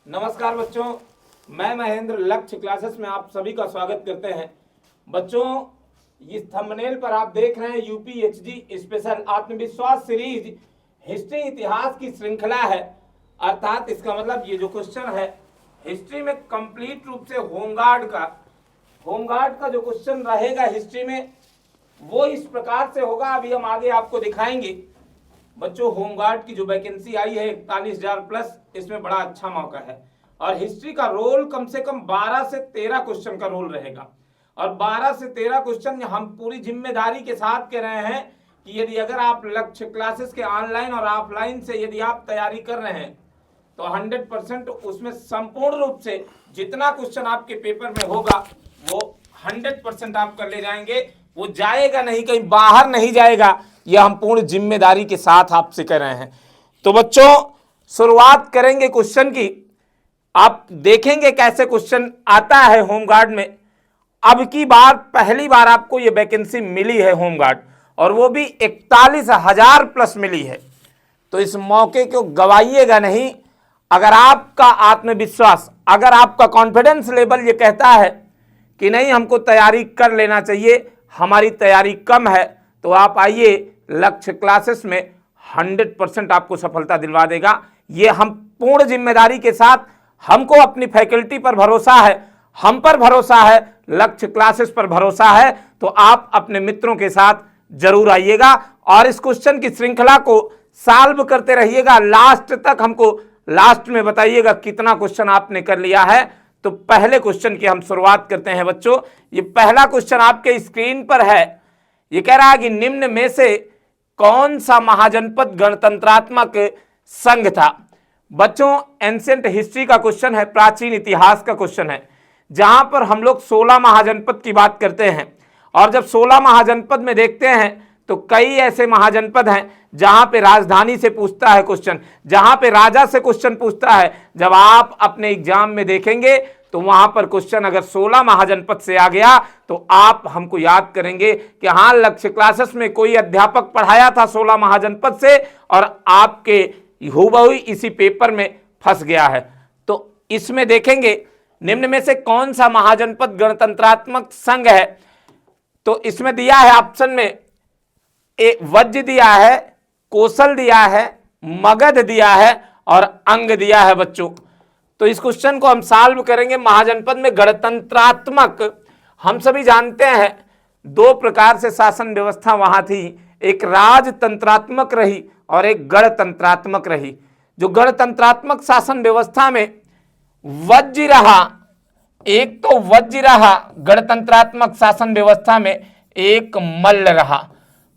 नमस्कार बच्चों, मैं महेंद्र लक्ष्य क्लासेस में आप सभी का स्वागत करते हैं। बच्चों, इस थंबनेल पर आप देख रहे हैं यूपीएचजी स्पेशल आत्मविश्वास सीरीज हिस्ट्री इतिहास की श्रृंखला है। अर्थात इसका मतलब ये जो क्वेश्चन है हिस्ट्री में कंप्लीट रूप से होमगार्ड का जो क्वेश्चन रहेगा हिस्ट्री में वो इस प्रकार से होगा। अभी हम आगे आपको दिखाएंगे। बच्चों, होमगार्ड की जो वैकेंसी आई है 41,000 प्लस, इसमें बड़ा अच्छा मौका है और हिस्ट्री का रोल कम से कम 12 से 13 क्वेश्चन का रोल रहेगा। और 12 से 13 क्वेश्चन हम पूरी जिम्मेदारी के साथ कह रहे हैं कि यदि अगर आप लक्ष्य क्लासेस के ऑनलाइन और ऑफलाइन से यदि आप तैयारी कर रहे हैं तो 100% उसमें संपूर्ण रूप से जितना क्वेश्चन आपके पेपर में होगा वो 100% आप कर ले जाएंगे। वो जाएगा नहीं, कहीं बाहर नहीं जाएगा। यह हम पूर्ण जिम्मेदारी के साथ आपसे कह रहे हैं। तो बच्चों, शुरुआत करेंगे क्वेश्चन की। आप देखेंगे कैसे क्वेश्चन आता है होमगार्ड में। अब की बार पहली बार आपको यह वैकेंसी मिली है होमगार्ड, और वो भी 41,000 प्लस मिली है। तो इस मौके को गवाइएगा नहीं। अगर आपका आत्मविश्वास, अगर आपका कॉन्फिडेंस लेवल ये कहता है कि नहीं हमको तैयारी कर लेना चाहिए, हमारी तैयारी कम है, तो आप आइए लक्ष्य क्लासेस में। 100% आपको सफलता दिलवा देगा। ये हम पूर्ण जिम्मेदारी के साथ, हमको अपनी फैकल्टी पर भरोसा है, हम पर भरोसा है, लक्ष्य क्लासेस पर भरोसा है। तो आप अपने मित्रों के साथ जरूर आइएगा और इस क्वेश्चन की श्रृंखला को सॉल्व करते रहिएगा लास्ट तक। हमको लास्ट में बताइएगा कितना क्वेश्चन आपने कर लिया है। तो पहले क्वेश्चन की हम शुरुआत करते हैं बच्चों। ये पहला क्वेश्चन आपके स्क्रीन पर है। ये कह रहा है कि निम्न में से कौन सा महाजनपद गणतंत्रात्मक संघ था। बच्चों, एंशिएंट हिस्ट्री का क्वेश्चन है, प्राचीन इतिहास का क्वेश्चन है, जहां पर हम लोग 16 महाजनपद की बात करते हैं। और जब 16 महाजनपद में देखते हैं तो कई ऐसे महाजनपद हैं जहां पे राजधानी से पूछता है क्वेश्चन, जहां पे राजा से क्वेश्चन पूछता है। जब आप अपने एग्जाम में देखेंगे तो वहां पर क्वेश्चन अगर 16 महाजनपद से आ गया तो आप हमको याद करेंगे कि हाँ, लक्ष्य क्लासेस में कोई अध्यापक पढ़ाया था 16 महाजनपद से और आपके हूबहू इसी पेपर में फंस गया है। तो इसमें देखेंगे निम्न में से कौन सा महाजनपद गणतंत्रात्मक संघ है। तो इसमें दिया है ऑप्शन में वज्र दिया है, कोसल दिया है, मगध दिया है और अंग दिया है बच्चों। तो इस क्वेश्चन को हम सॉल्व करेंगे। महाजनपद में गणतंत्रात्मक, हम सभी जानते हैं दो प्रकार से शासन व्यवस्था वहां थी, एक राजतंत्रात्मक रही और एक गणतंत्रात्मक रही। जो गणतंत्रात्मक शासन व्यवस्था में वज्र रहा, एक तो वज्र रहा गणतंत्रात्मक शासन व्यवस्था में, एक मल्ल रहा।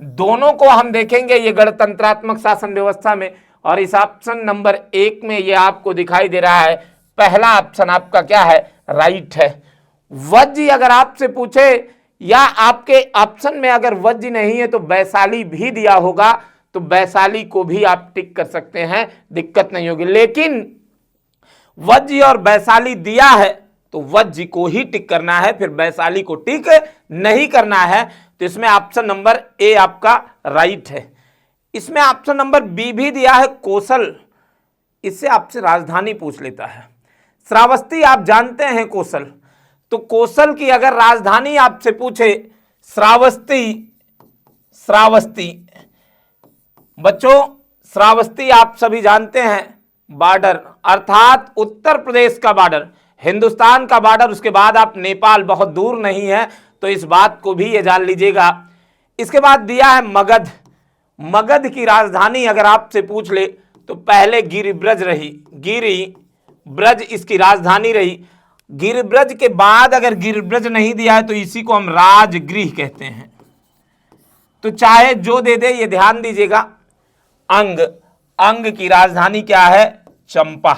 दोनों को हम देखेंगे ये गणतंत्रात्मक शासन व्यवस्था में। और इस ऑप्शन नंबर 1 में ये आपको दिखाई दे रहा है, पहला ऑप्शन आपका क्या है, राइट है। वज्र अगर आपसे पूछे या आपके ऑप्शन में अगर वज्र नहीं है तो वैशाली भी दिया होगा, तो वैशाली को भी आप टिक कर सकते हैं, दिक्कत नहीं होगी। लेकिन वज्र और वैशाली दिया है तो वज्र को ही टिक करना है, फिर वैशाली को टिक नहीं करना है। तो इसमें ऑप्शन नंबर ए आपका राइट है। इसमें ऑप्शन नंबर बी भी दिया है, कोसल। इससे आपसे राजधानी पूछ लेता है। श्रावस्ती आप जानते हैं कोसल, तो कोसल की अगर राजधानी आपसे पूछे श्रावस्ती बच्चों, श्रावस्ती आप सभी जानते हैं बॉर्डर, अर्थात उत्तर प्रदेश का बॉर्डर, हिंदुस्तान का बॉर्डर। उसके बाद आप नेपाल, बहुत दूर नहीं है, तो इस बात को भी ये जान लीजिएगा। इसके बाद दिया है मगध। मगध की राजधानी अगर आपसे पूछ ले तो पहले गिरिब्रज रही, गिरिब्रज इसकी राजधानी रही। गिरिब्रज के बाद अगर गिरिब्रज नहीं दिया है तो इसी को हम राजगृह कहते हैं। तो चाहे जो दे दे, ये ध्यान दीजिएगा। अंग की राजधानी क्या है, चंपा।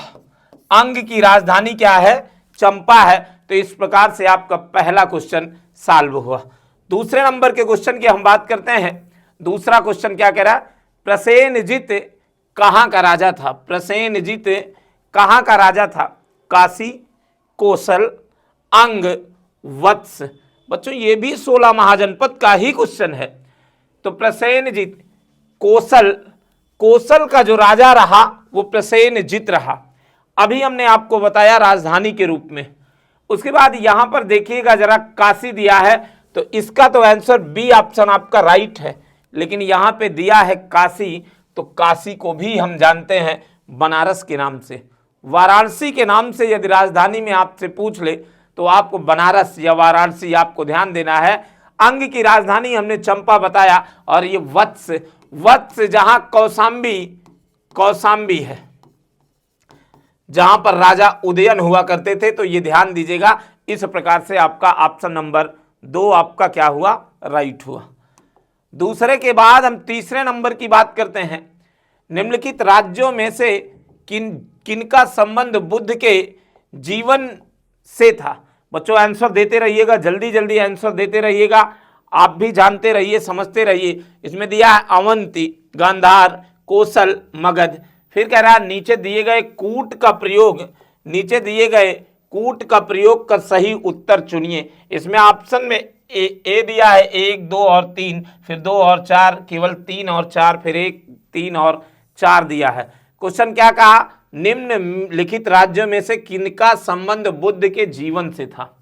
अंग की राजधानी क्या है, चंपा है। तो इस प्रकार से आपका पहला क्वेश्चन सॉल्व हुआ। दूसरे नंबर के क्वेश्चन की हम बात करते हैं। दूसरा क्वेश्चन क्या कह रहा है, प्रसेनजित कहां का राजा था। प्रसेनजित कहां का राजा था, काशी, कोसल, अंग, वत्स। बच्चों, ये भी 16 महाजनपद का ही क्वेश्चन है। तो प्रसेनजित, कोसल का जो राजा रहा वो प्रसेनजित रहा। अभी हमने आपको बताया राजधानी के रूप में। उसके बाद यहां पर देखिएगा जरा, काशी दिया है, तो इसका तो आंसर बी ऑप्शन आपका राइट है, लेकिन यहां पे दिया है काशी, तो काशी को भी हम जानते हैं बनारस के नाम से। वाराणसी के नाम से यदि राजधानी में आपसे पूछ ले तो आपको बनारस या वाराणसी आपको ध्यान देना है। अंग की राजधानी हमने चंपा बताया, और ये वत्स जहां कौशाम्बी है, जहां पर राजा उदयन हुआ करते थे, तो ये ध्यान दीजिएगा। इस प्रकार से आपका ऑप्शन नंबर 2 आपका क्या हुआ, राइट हुआ। दूसरे के बाद हम तीसरे नंबर की बात करते हैं। निम्नलिखित राज्यों में से किनका संबंध बुद्ध के जीवन से था। बच्चों आंसर देते रहिएगा, जल्दी जल्दी आंसर देते रहिएगा, आप भी जानते रहिए, समझते रहिए। इसमें दिया है अवंती, गांधार, कोसल, मगध। फिर कह रहा है नीचे दिए गए कूट का प्रयोग कर सही उत्तर चुनिए। इसमें ऑप्शन में ए दिया है 1, 2 और 3, फिर 2 और 4, केवल 3 और 4, फिर 1, 3 और 4 दिया है। क्वेश्चन क्या कहा, निम्नलिखित राज्यों में से किनका संबंध बुद्ध के जीवन से था।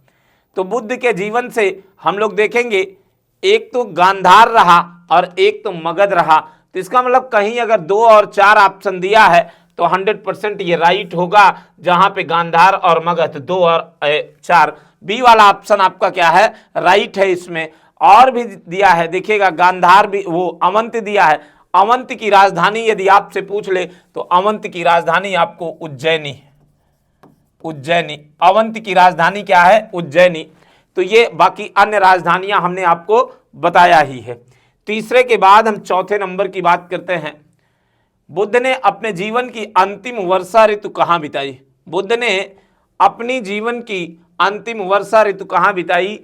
तो बुद्ध के जीवन से हम लोग देखेंगे, एक तो गांधार रहा और एक तो मगध रहा। तो इसका मतलब कहीं अगर 2 और 4 ऑप्शन दिया है तो 100% ये राइट होगा, जहां पे गांधार और मगध 2 और 4, बी वाला ऑप्शन आपका क्या है, राइट है। इसमें और भी दिया है, देखिएगा गांधार भी, वो अवंत दिया है। अवंत की राजधानी यदि आपसे पूछ ले तो अवंत की राजधानी आपको उज्जैनी। अवंत की राजधानी क्या है, उज्जैनी। तो ये बाकी अन्य राजधानियां हमने आपको बताया ही है। तीसरे के बाद हम चौथे नंबर की बात करते हैं। बुद्ध ने अपने जीवन की अंतिम वर्षा ऋतु कहां बिताई। बुद्ध ने अपनी जीवन की अंतिम वर्षा ऋतु कहां बिताई,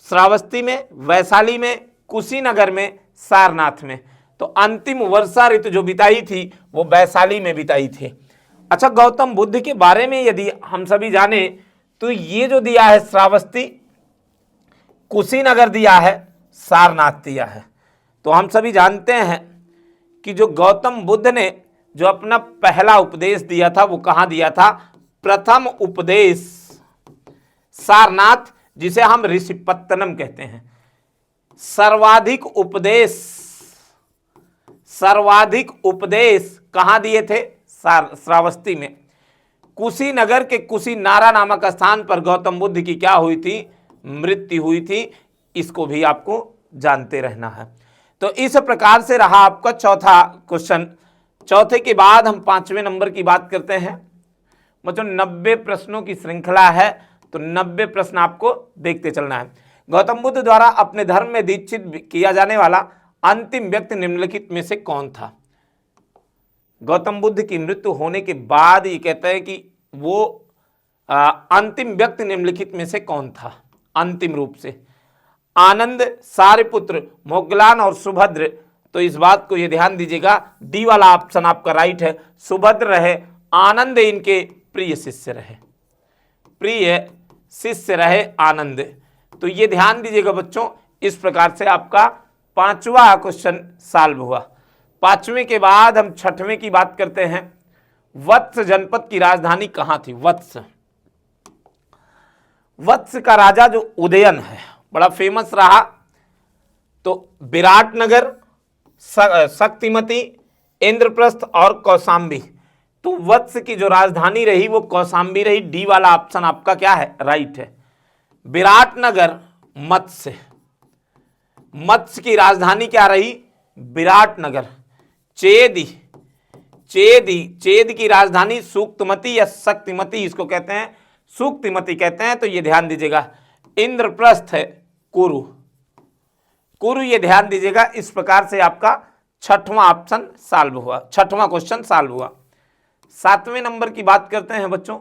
श्रावस्ती में, वैशाली में, कुशीनगर में, सारनाथ में। तो अंतिम वर्षा ऋतु जो बिताई थी वो वैशाली में बिताई थी। अच्छा, गौतम बुद्ध के बारे में यदि हम सभी जाने तो ये जो दिया है श्रावस्ती, कुशीनगर दिया है, सारनाथ दिया है। तो हम सभी जानते हैं कि जो गौतम बुद्ध ने जो अपना पहला उपदेश दिया था वो कहां दिया था, प्रथम उपदेश सारनाथ, जिसे हम ऋषिपत्तनम कहते हैं। सर्वाधिक उपदेश कहां दिए थे, श्रावस्ती में। कुशीनगर के कुशीनारा नामक स्थान पर गौतम बुद्ध की क्या हुई थी, मृत्यु हुई थी। इसको भी आपको जानते रहना है। तो इस प्रकार से रहा आपका चौथा क्वेश्चन। चौथे के बाद हम 5वें नंबर की बात करते हैं। मतलब 90 प्रश्नों की श्रृंखला है, तो 90 प्रश्न आपको देखते चलना है। गौतम बुद्ध द्वारा अपने धर्म में दीक्षित किया जाने वाला अंतिम व्यक्ति निम्नलिखित में से कौन था। गौतम बुद्ध की मृत्यु होने के बाद ये कहते हैं कि वो अंतिम व्यक्ति निम्नलिखित में से कौन था अंतिम रूप से। आनंद, सारिपुत्र, मोगलान और सुभद्र। तो इस बात को ये ध्यान दीजिएगा, डी वाला ऑप्शन आपका राइट है। सुभद्र रहे, आनंद इनके प्रिय शिष्य रहे आनंद। तो ये ध्यान दीजिएगा बच्चों। इस प्रकार से आपका 5वां क्वेश्चन सॉल्व हुआ। 5वें के बाद हम 6वें की बात करते हैं। वत्स जनपद की राजधानी कहां थी। वत्स का राजा जो उदयन है, बड़ा फेमस रहा। तो विराटनगर, शक्तिमती, इंद्रप्रस्थ और कौशाम्बी। तो वत्स की जो राजधानी रही वो कौशाम्बी रही। डी वाला ऑप्शन आपका क्या है, राइट है। विराटनगर मत्स्य की राजधानी क्या रही, विराटनगर। चेद की राजधानी सूक्तमती या शक्तिमती, इसको कहते हैं सूक्तिमती कहते हैं। तो ये ध्यान दीजिएगा। इंद्रप्रस्थ है कुरु, ये ध्यान दीजिएगा। इस प्रकार से आपका 6वां ऑप्शन सॉल्व हुआ, 6वां क्वेश्चन सॉल्व हुआ। 7वें नंबर की बात करते हैं बच्चों।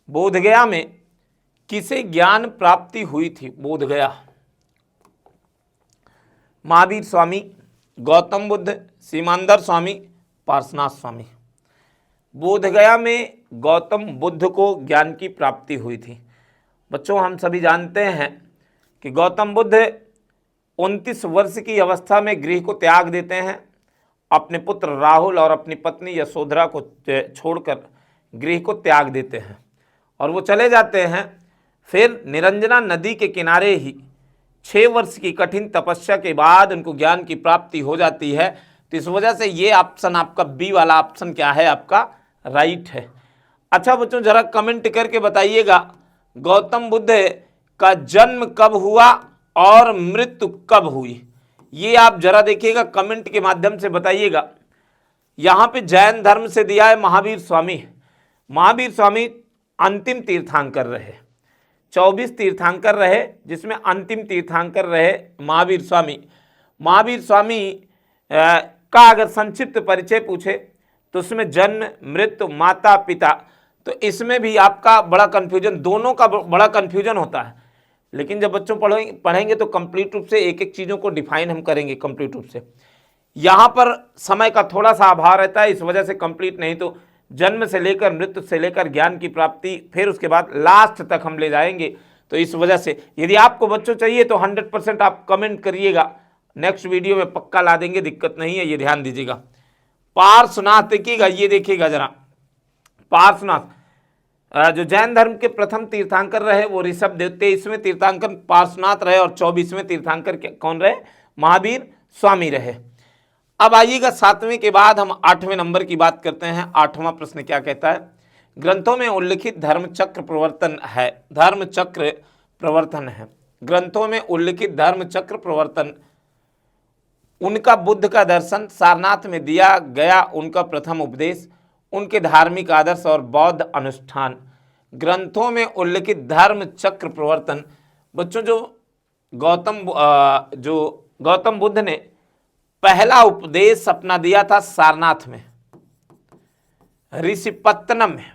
बोधगया में किसे ज्ञान प्राप्ति हुई थी। बोधगया, महावीर स्वामी, गौतम बुद्ध, सीमांदर स्वामी, पार्श्वनाथ स्वामी। बोधगया में गौतम बुद्ध को ज्ञान की प्राप्ति हुई थी। बच्चों हम सभी जानते हैं कि गौतम बुद्ध 29 वर्ष की अवस्था में गृह को त्याग देते हैं। अपने पुत्र राहुल और अपनी पत्नी यशोधरा को छोड़कर गृह को त्याग देते हैं और वो चले जाते हैं। फिर निरंजना नदी के किनारे ही 6 वर्ष की कठिन तपस्या के बाद उनको ज्ञान की प्राप्ति हो जाती है। तो इस वजह से ये ऑप्शन आपका बी वाला ऑप्शन क्या है, आपका राइट है। अच्छा बच्चों, जरा कमेंट करके बताइएगा गौतम बुद्ध का जन्म कब हुआ और मृत्यु कब हुई, ये आप जरा देखिएगा, कमेंट के माध्यम से बताइएगा। यहाँ पे जैन धर्म से दिया है महावीर स्वामी। महावीर स्वामी अंतिम तीर्थंकर रहे, 24 तीर्थंकर रहे, जिसमें अंतिम तीर्थंकर रहे महावीर स्वामी। महावीर स्वामी का अगर संक्षिप्त परिचय पूछे तो उसमें जन्म, मृत्यु, माता, पिता, तो इसमें भी आपका बड़ा कन्फ्यूजन, दोनों का बड़ा कन्फ्यूजन होता है। लेकिन जब बच्चों पढ़ेंगे तो कंप्लीट रूप से एक एक चीज़ों को डिफाइन हम करेंगे कंप्लीट रूप से। यहाँ पर समय का थोड़ा सा अभाव रहता है, इस वजह से कंप्लीट नहीं, तो जन्म से लेकर मृत्यु से लेकर ज्ञान की प्राप्ति, फिर उसके बाद लास्ट तक हम ले जाएंगे। तो इस वजह से यदि आपको बच्चों चाहिए तो 100% आप कमेंट करिएगा, नेक्स्ट वीडियो में पक्का ला देंगे, दिक्कत नहीं है, ये ध्यान दीजिएगा। पार्श्वनाथ देखिएगा, ये देखिएगा जरा, पार्श्वनाथ जो जैन धर्म के प्रथम तीर्थंकर रहे वो ऋषभ देव, 23वें तीर्थंकर पार्श्वनाथ रहे और 24वें तीर्थंकर कौन रहे, महावीर स्वामी रहे। अब आइएगा 7वें के बाद हम 8वें नंबर की बात करते हैं। 8वां प्रश्न क्या कहता है, ग्रंथों में उल्लिखित धर्म चक्र प्रवर्तन है, धर्म चक्र प्रवर्तन है, ग्रंथों में उल्लिखित धर्म चक्र प्रवर्तन, उनका बुद्ध का दर्शन, सारनाथ में दिया गया उनका प्रथम उपदेश, उनके धार्मिक आदर्श और बौद्ध अनुष्ठान। ग्रंथों में उल्लिखित धर्म चक्र प्रवर्तन, बच्चों जो गौतम बुद्ध ने पहला उपदेश अपना दिया था सारनाथ में, ऋषिपत्तनम में,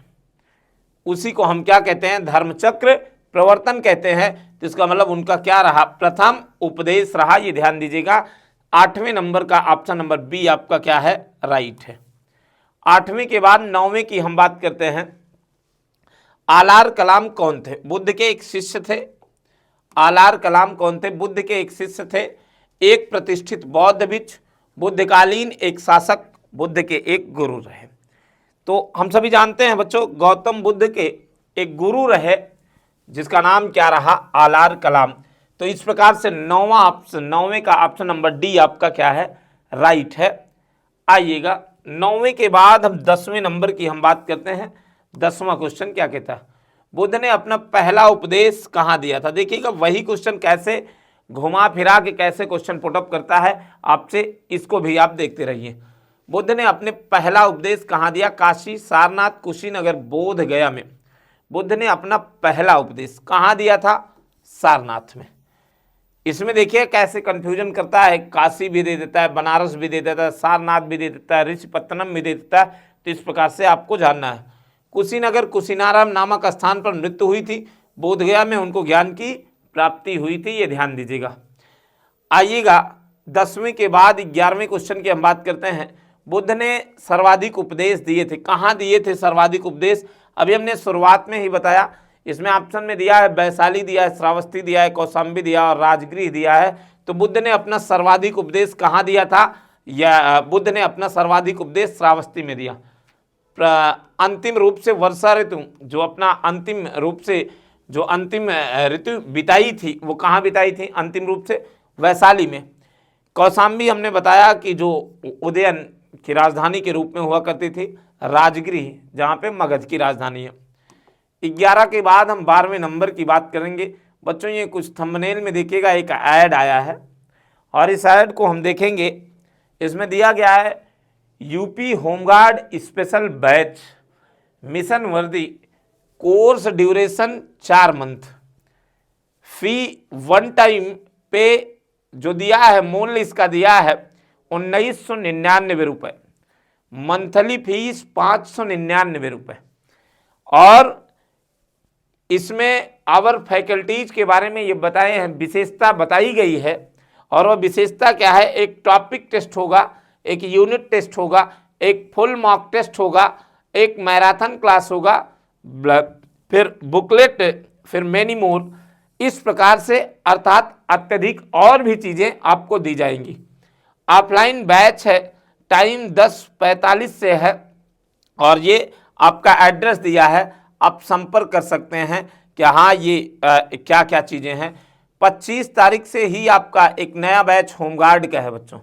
उसी को हम क्या कहते हैं, धर्मचक्र प्रवर्तन कहते हैं। तो इसका मतलब उनका क्या रहा, प्रथम उपदेश रहा, ये ध्यान दीजिएगा। 8वें नंबर का ऑप्शन नंबर बी आपका क्या है, राइट है। 8वें के बाद 9वें की हम बात करते हैं। आलार कलाम कौन थे, बुद्ध के एक शिष्य थे। आलार कलाम कौन थे, बुद्ध के एक शिष्य थे, एक प्रतिष्ठित बौद्ध भिक्षु, बुद्धकालीन एक शासक, बुद्ध के एक गुरु रहे। तो हम सभी जानते हैं बच्चों गौतम बुद्ध के एक गुरु रहे जिसका नाम क्या रहा, आलार कलाम। तो इस प्रकार से 9वें का ऑप्शन नंबर डी आपका क्या है, राइट है। आइएगा 9वें के बाद हम 10वें नंबर की हम बात करते हैं। 10वां क्वेश्चन क्या कहता है, बुद्ध ने अपना पहला उपदेश कहाँ दिया था। देखिएगा वही क्वेश्चन कैसे घुमा फिरा के कैसे क्वेश्चन पुटअप करता है आपसे, इसको भी आप देखते रहिए। बुद्ध ने अपने पहला उपदेश कहाँ दिया, काशी, सारनाथ, कुशीनगर, बोध गया में। बुद्ध ने अपना पहला उपदेश कहाँ दिया था, सारनाथ में। इसमें देखिए कैसे कंफ्यूजन करता है, काशी भी दे देता है, बनारस भी दे देता है, सारनाथ भी दे देता है, ऋषिपत्तनम भी दे देता है। तो इस प्रकार से आपको जानना है। कुशीनगर, कुशीनाराम नामक स्थान पर मृत्यु हुई थी, बोधगया में उनको ज्ञान की प्राप्ति हुई थी, ये ध्यान दीजिएगा। आइएगा 10वें के बाद 11वें क्वेश्चन की हम बात करते हैं। बुद्ध ने सर्वाधिक उपदेश दिए थे, कहाँ दिए थे सर्वाधिक उपदेश, अभी हमने शुरुआत में ही बताया। इसमें ऑप्शन में दिया है वैशाली दिया है, श्रावस्ती दिया है, कौशाम्बी दिया और राजगृह दिया है। तो बुद्ध ने अपना सर्वाधिक उपदेश कहाँ दिया था, या बुद्ध ने अपना सर्वाधिक उपदेश श्रावस्ती में दिया। अंतिम रूप से वर्षा ऋतु जो अपना अंतिम रूप से जो अंतिम ऋतु बिताई थी वो कहाँ बिताई थी, अंतिम रूप से वैशाली में। कौशाम्बी हमने बताया कि जो उदयन की राजधानी के रूप में हुआ करती थी, राजगृह जहाँ पे मगध की राजधानी है। 11 के बाद हम 12वें नंबर की बात करेंगे। बच्चों ये कुछ थंबनेल में देखिएगा एक ऐड आया है और इस ऐड को हम देखेंगे। इसमें दिया गया है UP home guard special batch mission वर्दी, कोर्स ड्यूरेशन 4 मंथ, फी 1 टाइम पे जो दिया है, मूल्य इसका दिया है 1999 रुपये, मंथली फीस 599 रुपये। और इसमें आवर फैकल्टीज के बारे में ये बताए हैं, विशेषता बताई गई है। और वह विशेषता क्या है, एक टॉपिक टेस्ट होगा, एक यूनिट टेस्ट होगा, एक फुल मॉक टेस्ट होगा, एक मैराथन क्लास होगा, फिर बुकलेट, फिर मेनी मोर। इस प्रकार से अर्थात अत्यधिक और भी चीज़ें आपको दी जाएंगी। ऑफलाइन बैच है, टाइम 10:45 से है और ये आपका एड्रेस दिया है, आप संपर्क कर सकते हैं कि हाँ ये क्या क्या चीज़ें हैं। 25 तारीख से ही आपका एक नया बैच होमगार्ड का है बच्चों।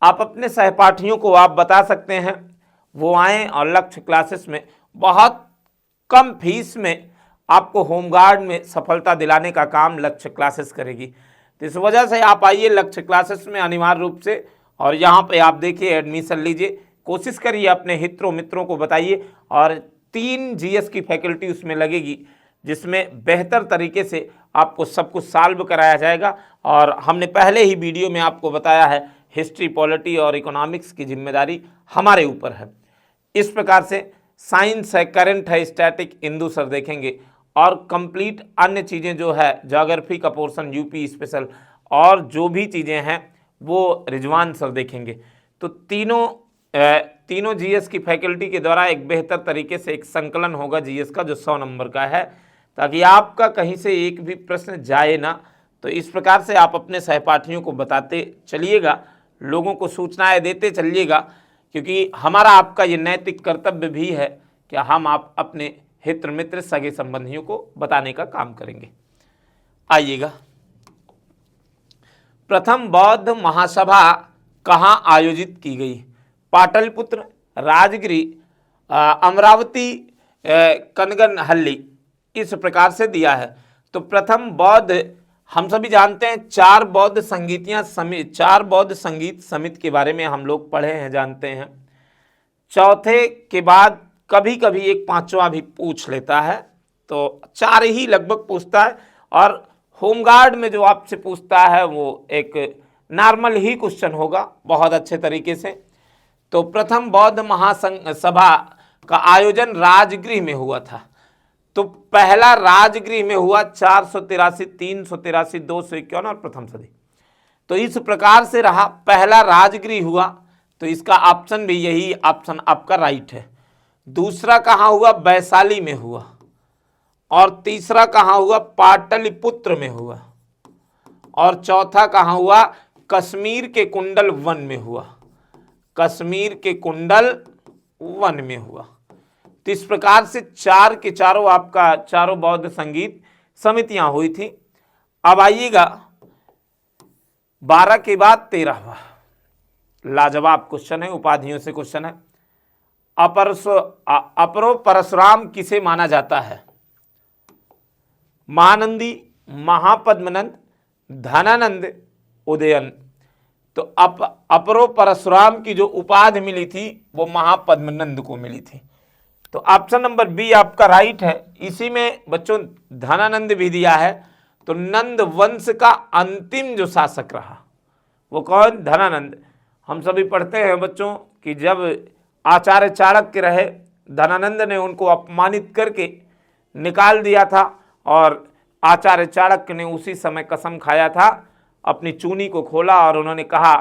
आप अपने सहपाठियों को आप बता सकते हैं वो आएँ और लक्ष्य क्लासेस में बहुत कम फीस में आपको होमगार्ड में सफलता दिलाने का काम लक्ष्य क्लासेस करेगी। तो इस वजह से आप आइए लक्ष्य क्लासेस में अनिवार्य रूप से, और यहाँ पे आप देखिए एडमिशन लीजिए, कोशिश करिए अपने हितों मित्रों को बताइए। और 3 जीएस की फैकल्टी उसमें लगेगी जिसमें बेहतर तरीके से आपको सब कुछ सॉल्व कराया जाएगा। और हमने पहले ही वीडियो में आपको बताया है हिस्ट्री, पॉलिटी और इकोनॉमिक्स की जिम्मेदारी हमारे ऊपर है। इस प्रकार से साइंस है, करंट है, स्टैटिक इंदु सर देखेंगे, और कंप्लीट अन्य चीज़ें जो है ज्योग्राफी का पोर्शन यूपी स्पेशल और जो भी चीज़ें हैं वो रिजवान सर देखेंगे। तो तीनों जीएस की फैकल्टी के द्वारा एक बेहतर तरीके से एक संकलन होगा जीएस का जो 100 नंबर का है, ताकि आपका कहीं से एक भी प्रश्न जाए ना। तो इस प्रकार से आप अपने सहपाठियों को बताते चलिएगा, लोगों को सूचनाएं देते चलिएगा, क्योंकि हमारा आपका ये नैतिक कर्तव्य भी है कि हम आप अपने हित मित्र सगे संबंधियों को बताने का काम करेंगे। आइएगा, प्रथम बौद्ध महासभा कहाँ आयोजित की गई? पाटलिपुत्र, राजगिरी, अमरावती, कनगनहल्ली, इस प्रकार से दिया है। तो प्रथम बौद्ध, हम सभी जानते हैं 4 बौद्ध संगीत समिति के बारे में हम लोग पढ़े हैं, जानते हैं। चौथे के बाद कभी कभी एक 5वां भी पूछ लेता है, तो 4 ही लगभग पूछता है। और होमगार्ड में जो आपसे पूछता है वो एक नॉर्मल ही क्वेश्चन होगा बहुत अच्छे तरीके से। तो प्रथम बौद्ध महासभा का आयोजन राजगृह में हुआ था। तो पहला राजगृह में हुआ 483, 383, 251 और प्रथम सदी। तो इस प्रकार से रहा, पहला राजगृह हुआ, तो इसका ऑप्शन भी यही ऑप्शन आपका राइट है। दूसरा कहाँ हुआ? वैशाली में हुआ। और तीसरा कहाँ हुआ? पाटलिपुत्र में हुआ। और चौथा कहाँ हुआ? कश्मीर के कुंडल वन में हुआ। कश्मीर के कुंडल वन में हुआ। तो इस प्रकार से 4 के चारों आपका चारों बौद्ध संगीत समितियां हुई थी। अब आइएगा 12 के बाद 13वां लाजवाब क्वेश्चन है, उपाधियों से क्वेश्चन है। अपरो परशुराम किसे माना जाता है? महानंदी, महापद्मनंद, धनानंद, उदयन। तो अपरो परशुराम की जो उपाधि मिली थी वो महापद्मनंद को मिली थी। तो ऑप्शन नंबर बी आपका राइट है। इसी में बच्चों धनानंद भी दिया है। तो नंद वंश का अंतिम जो शासक रहा वो कौन? धनानंद। हम सभी पढ़ते हैं बच्चों कि जब आचार्य चाणक्य रहे, धनानंद ने उनको अपमानित करके निकाल दिया था, और आचार्य चाणक्य ने उसी समय कसम खाया था, अपनी चूनी को खोला और उन्होंने कहा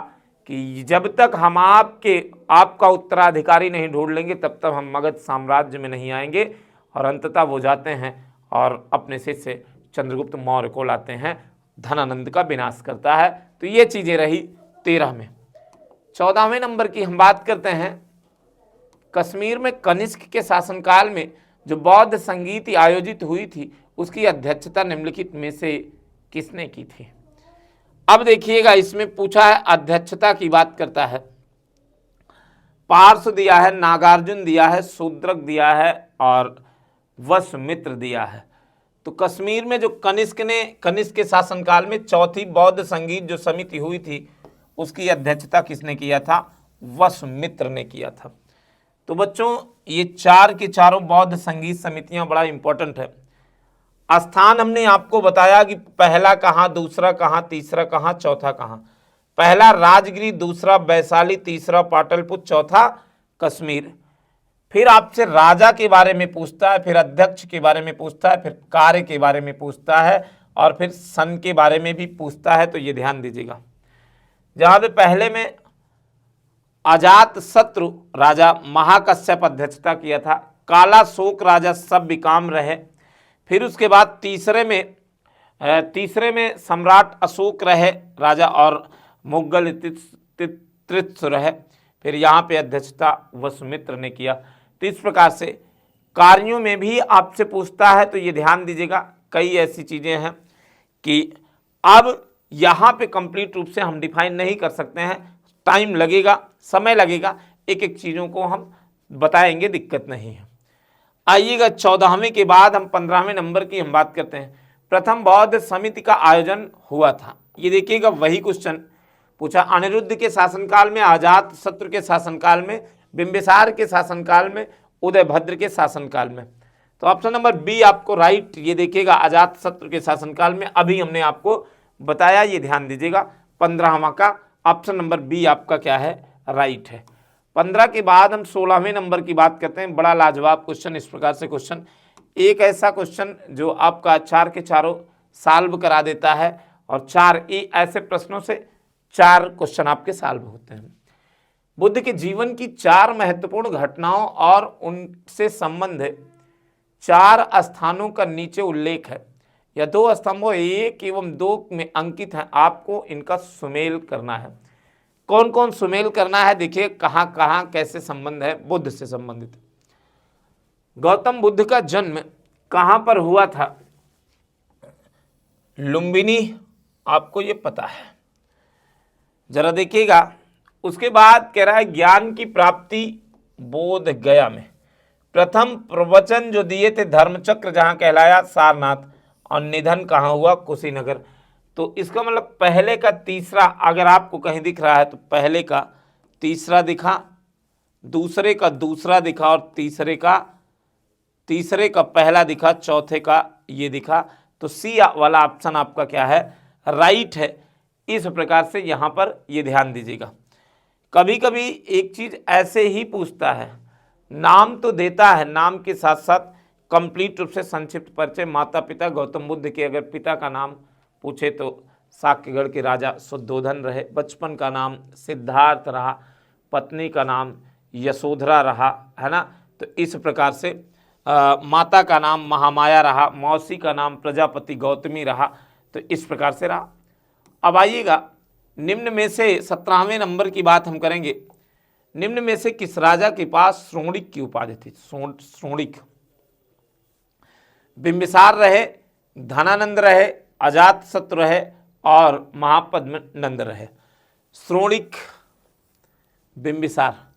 कि जब तक हम आपका उत्तराधिकारी नहीं ढूंढ लेंगे तब तक हम मगध साम्राज्य में नहीं आएंगे। और अंततः वो जाते हैं और अपने शिष्य चंद्रगुप्त मौर्य को लाते हैं, धनानंद का विनाश करता है। तो ये चीज़ें रही 13 में। 14वें नंबर की हम बात करते हैं। कश्मीर में कनिष्क के शासनकाल में जो बौद्ध संगीत आयोजित हुई थी उसकी अध्यक्षता निम्नलिखित में से किसने की थी? अब देखिएगा, इसमें पूछा है, अध्यक्षता की बात करता है। पार्श्व दिया है, नागार्जुन दिया है, शूद्रक दिया है और वसुमित्र दिया है। तो कश्मीर में जो कनिष्क के शासनकाल में चौथी बौद्ध संगीत जो समिति हुई थी उसकी अध्यक्षता किसने किया था? वसुमित्र ने किया था। तो बच्चों ये 4 की चारों बौद्ध संगीत समितियां बड़ा इंपॉर्टेंट है। स्थान हमने आपको बताया कि पहला कहाँ, दूसरा कहाँ, तीसरा कहाँ, चौथा कहाँ। पहला राजगिरी, दूसरा वैशाली, तीसरा पाटलिपुत्र, चौथा कश्मीर। फिर आपसे राजा के बारे में पूछता है, फिर अध्यक्ष के बारे में पूछता है, फिर कार्य के बारे में पूछता है और फिर सन के बारे में भी पूछता है। तो ये ध्यान दीजिएगा, जहाँ पे पहले में अजात शत्रु राजा महाकश्यप अध्यक्षता किया था, काला शोक राजा सब विकाम रहे। फिर उसके बाद तीसरे में सम्राट अशोक रहे राजा और मुगल तृत्स रहे। फिर यहाँ पे अध्यक्षता वसुमित्र ने किया। तो इस प्रकार से कार्यों में भी आपसे पूछता है, तो ये ध्यान दीजिएगा। कई ऐसी चीजें हैं कि अब यहाँ पे कंप्लीट रूप से हम डिफाइन नहीं कर सकते हैं, टाइम लगेगा, समय लगेगा, एक एक चीज़ों को हम बताएंगे, दिक्कत नहीं है। आइएगा 14वें के बाद हम 15वें नंबर की हम बात करते हैं। प्रथम बौद्ध समिति का आयोजन हुआ था। ये देखिएगा वही क्वेश्चन पूछा, अनिरुद्ध के शासनकाल में, अजात शत्रु के शासनकाल में, बिंबिसार के शासनकाल में, उदयभद्र के शासनकाल में। तो ऑप्शन नंबर बी आपको राइट, ये देखिएगा अजात शत्रु के शासनकाल में, अभी हमने आपको बताया, ये ध्यान दीजिएगा। 15वां का ऑप्शन नंबर बी आपका क्या है, राइट है। 15 के बाद हम 16वें नंबर की बात करते हैं। बड़ा लाजवाब क्वेश्चन, इस प्रकार से क्वेश्चन, एक ऐसा क्वेश्चन जो आपका 4 के चारों सॉल्व करा देता है, और 4 ऐसे प्रश्नों से 4 क्वेश्चन आपके सॉल्व होते हैं। बुद्ध के जीवन की 4 महत्वपूर्ण घटनाओं और उनसे संबंध 4 स्थानों का नीचे उल्लेख है। या 2 स्तंभों 1 एवं 2 में अंकित है, आपको इनका सुमेल करना है। कौन कौन सुमेल करना है, देखिए कहाँ कहाँ कैसे संबंध है बुद्ध से संबंधित। गौतम बुद्ध का जन्म कहाँ पर हुआ था, लुम्बिनी, आपको ये पता है, जरा देखिएगा। उसके बाद कह रहा है ज्ञान की प्राप्ति बोध गया में। प्रथम प्रवचन जो दिए थे धर्मचक्र, जहाँ कहलाया सारनाथ, और निधन कहाँ हुआ, कुशीनगर। तो इसका मतलब पहले का तीसरा, अगर आपको कहीं दिख रहा है तो पहले का तीसरा दिखा, दूसरे का दूसरा दिखा, और तीसरे का पहला दिखा, चौथे का ये दिखा। तो सी वाला ऑप्शन आपका क्या है, राइट है। इस प्रकार से यहाँ पर ये ध्यान दीजिएगा। कभी कभी एक चीज़ ऐसे ही पूछता है, नाम तो देता है, नाम के साथ साथ कंप्लीट रूप से संक्षिप्त परिचय। माता पिता गौतम बुद्ध के अगर पिता का नाम पूछे तो साक्यगढ़ के राजा शुद्धोधन रहे, बचपन का नाम सिद्धार्थ रहा, पत्नी का नाम यशोधरा रहा, है ना। तो इस प्रकार से माता का नाम महामाया रहा, मौसी का नाम प्रजापति गौतमी रहा, तो इस प्रकार से रहा। अब आइएगा निम्न में से 17वें नंबर की बात हम करेंगे। निम्न में से किस राजा के पास श्रोणिक की उपाधि थी, श्रोणिक? बिंबिसार रहे, धनानंद रहे, अजात शत्रु रहे, और महापद्म नंद रहे। श्रोणिक, बिंबिसार।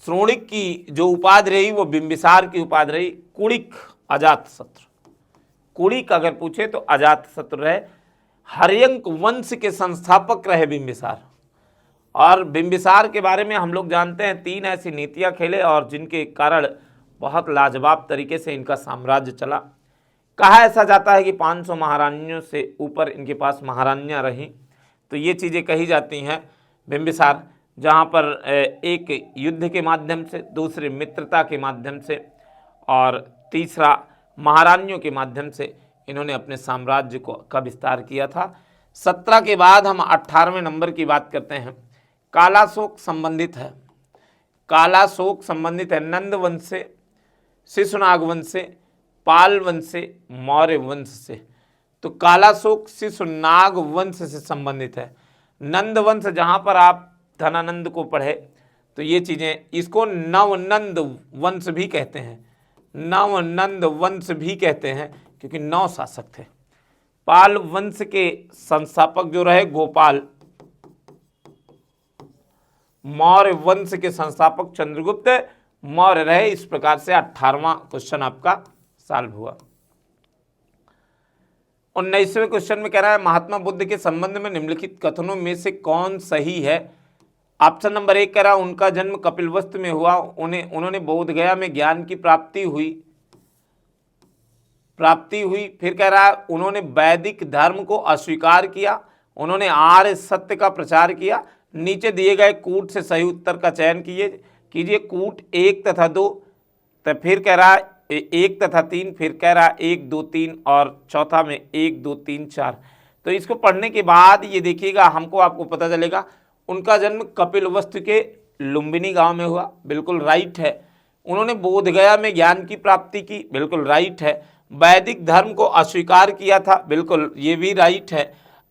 श्रोणिक की जो उपाधि रही वो बिंबिसार की उपाधि रही। कुड़िक अजात शत्रु, कुड़िक अगर पूछे तो अजात शत्रु रहे। हर्यंक वंश के संस्थापक रहे बिंबिसार। और बिंबिसार के बारे में हम लोग जानते हैं 3 ऐसी नीतियां खेले, और जिनके कारण बहुत लाजवाब तरीके से इनका साम्राज्य चला। कहा ऐसा जाता है कि 500 महारानियों से ऊपर इनके पास महारानियां रहीं। तो ये चीज़ें कही जाती हैं। बिंबिसार जहाँ पर एक युद्ध के माध्यम से, दूसरे मित्रता के माध्यम से, और तीसरा महारानियों के माध्यम से इन्होंने अपने साम्राज्य का विस्तार किया था। 17 के बाद हम 18वें नंबर की बात करते हैं। कालाशोक संबंधित है, कालाशोक संबंधित है नंद वंश से, शिशुनाग वंश से, पाल वंश से, मौर्य वंश से। तो कालाशोक शिशुनाग वंश से संबंधित है। नंद वंश जहाँ पर आप धनानंद को पढ़े तो ये चीज़ें, इसको नवनंद वंश भी कहते हैं, नवनंद वंश भी कहते हैं, क्योंकि 9 शासक थे। पाल वंश के संस्थापक जो रहे गोपाल, मौर्य वंश के संस्थापक चंद्रगुप्त मौर्य रहे। इस प्रकार से 18वां क्वेश्चन आपका सॉल्व हुआ। 19वें क्वेश्चन में कह रहा है महात्मा बुद्ध के संबंध में निम्नलिखित कथनों में से कौन सही है। ऑप्शन नंबर 1 कह रहा है उनका जन्म कपिलवस्तु में हुआ, उन्होंने बोध गया में ज्ञान की प्राप्ति हुई। फिर कह रहा है उन्होंने वैदिक धर्म को अस्वीकार किया, उन्होंने आर्य सत्य का प्रचार किया। नीचे दिए गए कूट से सही उत्तर का चयन कीजिए। कूट 1 तथा 2, तो फिर कह रहा है 1 तथा 3, फिर कह रहा है 1 2 3, और चौथा में 1 2 3 4। तो इसको पढ़ने के बाद ये देखिएगा आपको पता चलेगा उनका जन्म कपिलवस्तु के लुम्बिनी गांव में हुआ, बिल्कुल राइट है। उन्होंने बोधगया में ज्ञान की प्राप्ति की, बिल्कुल राइट है। वैदिक धर्म को अस्वीकार किया था, बिल्कुल ये भी राइट है।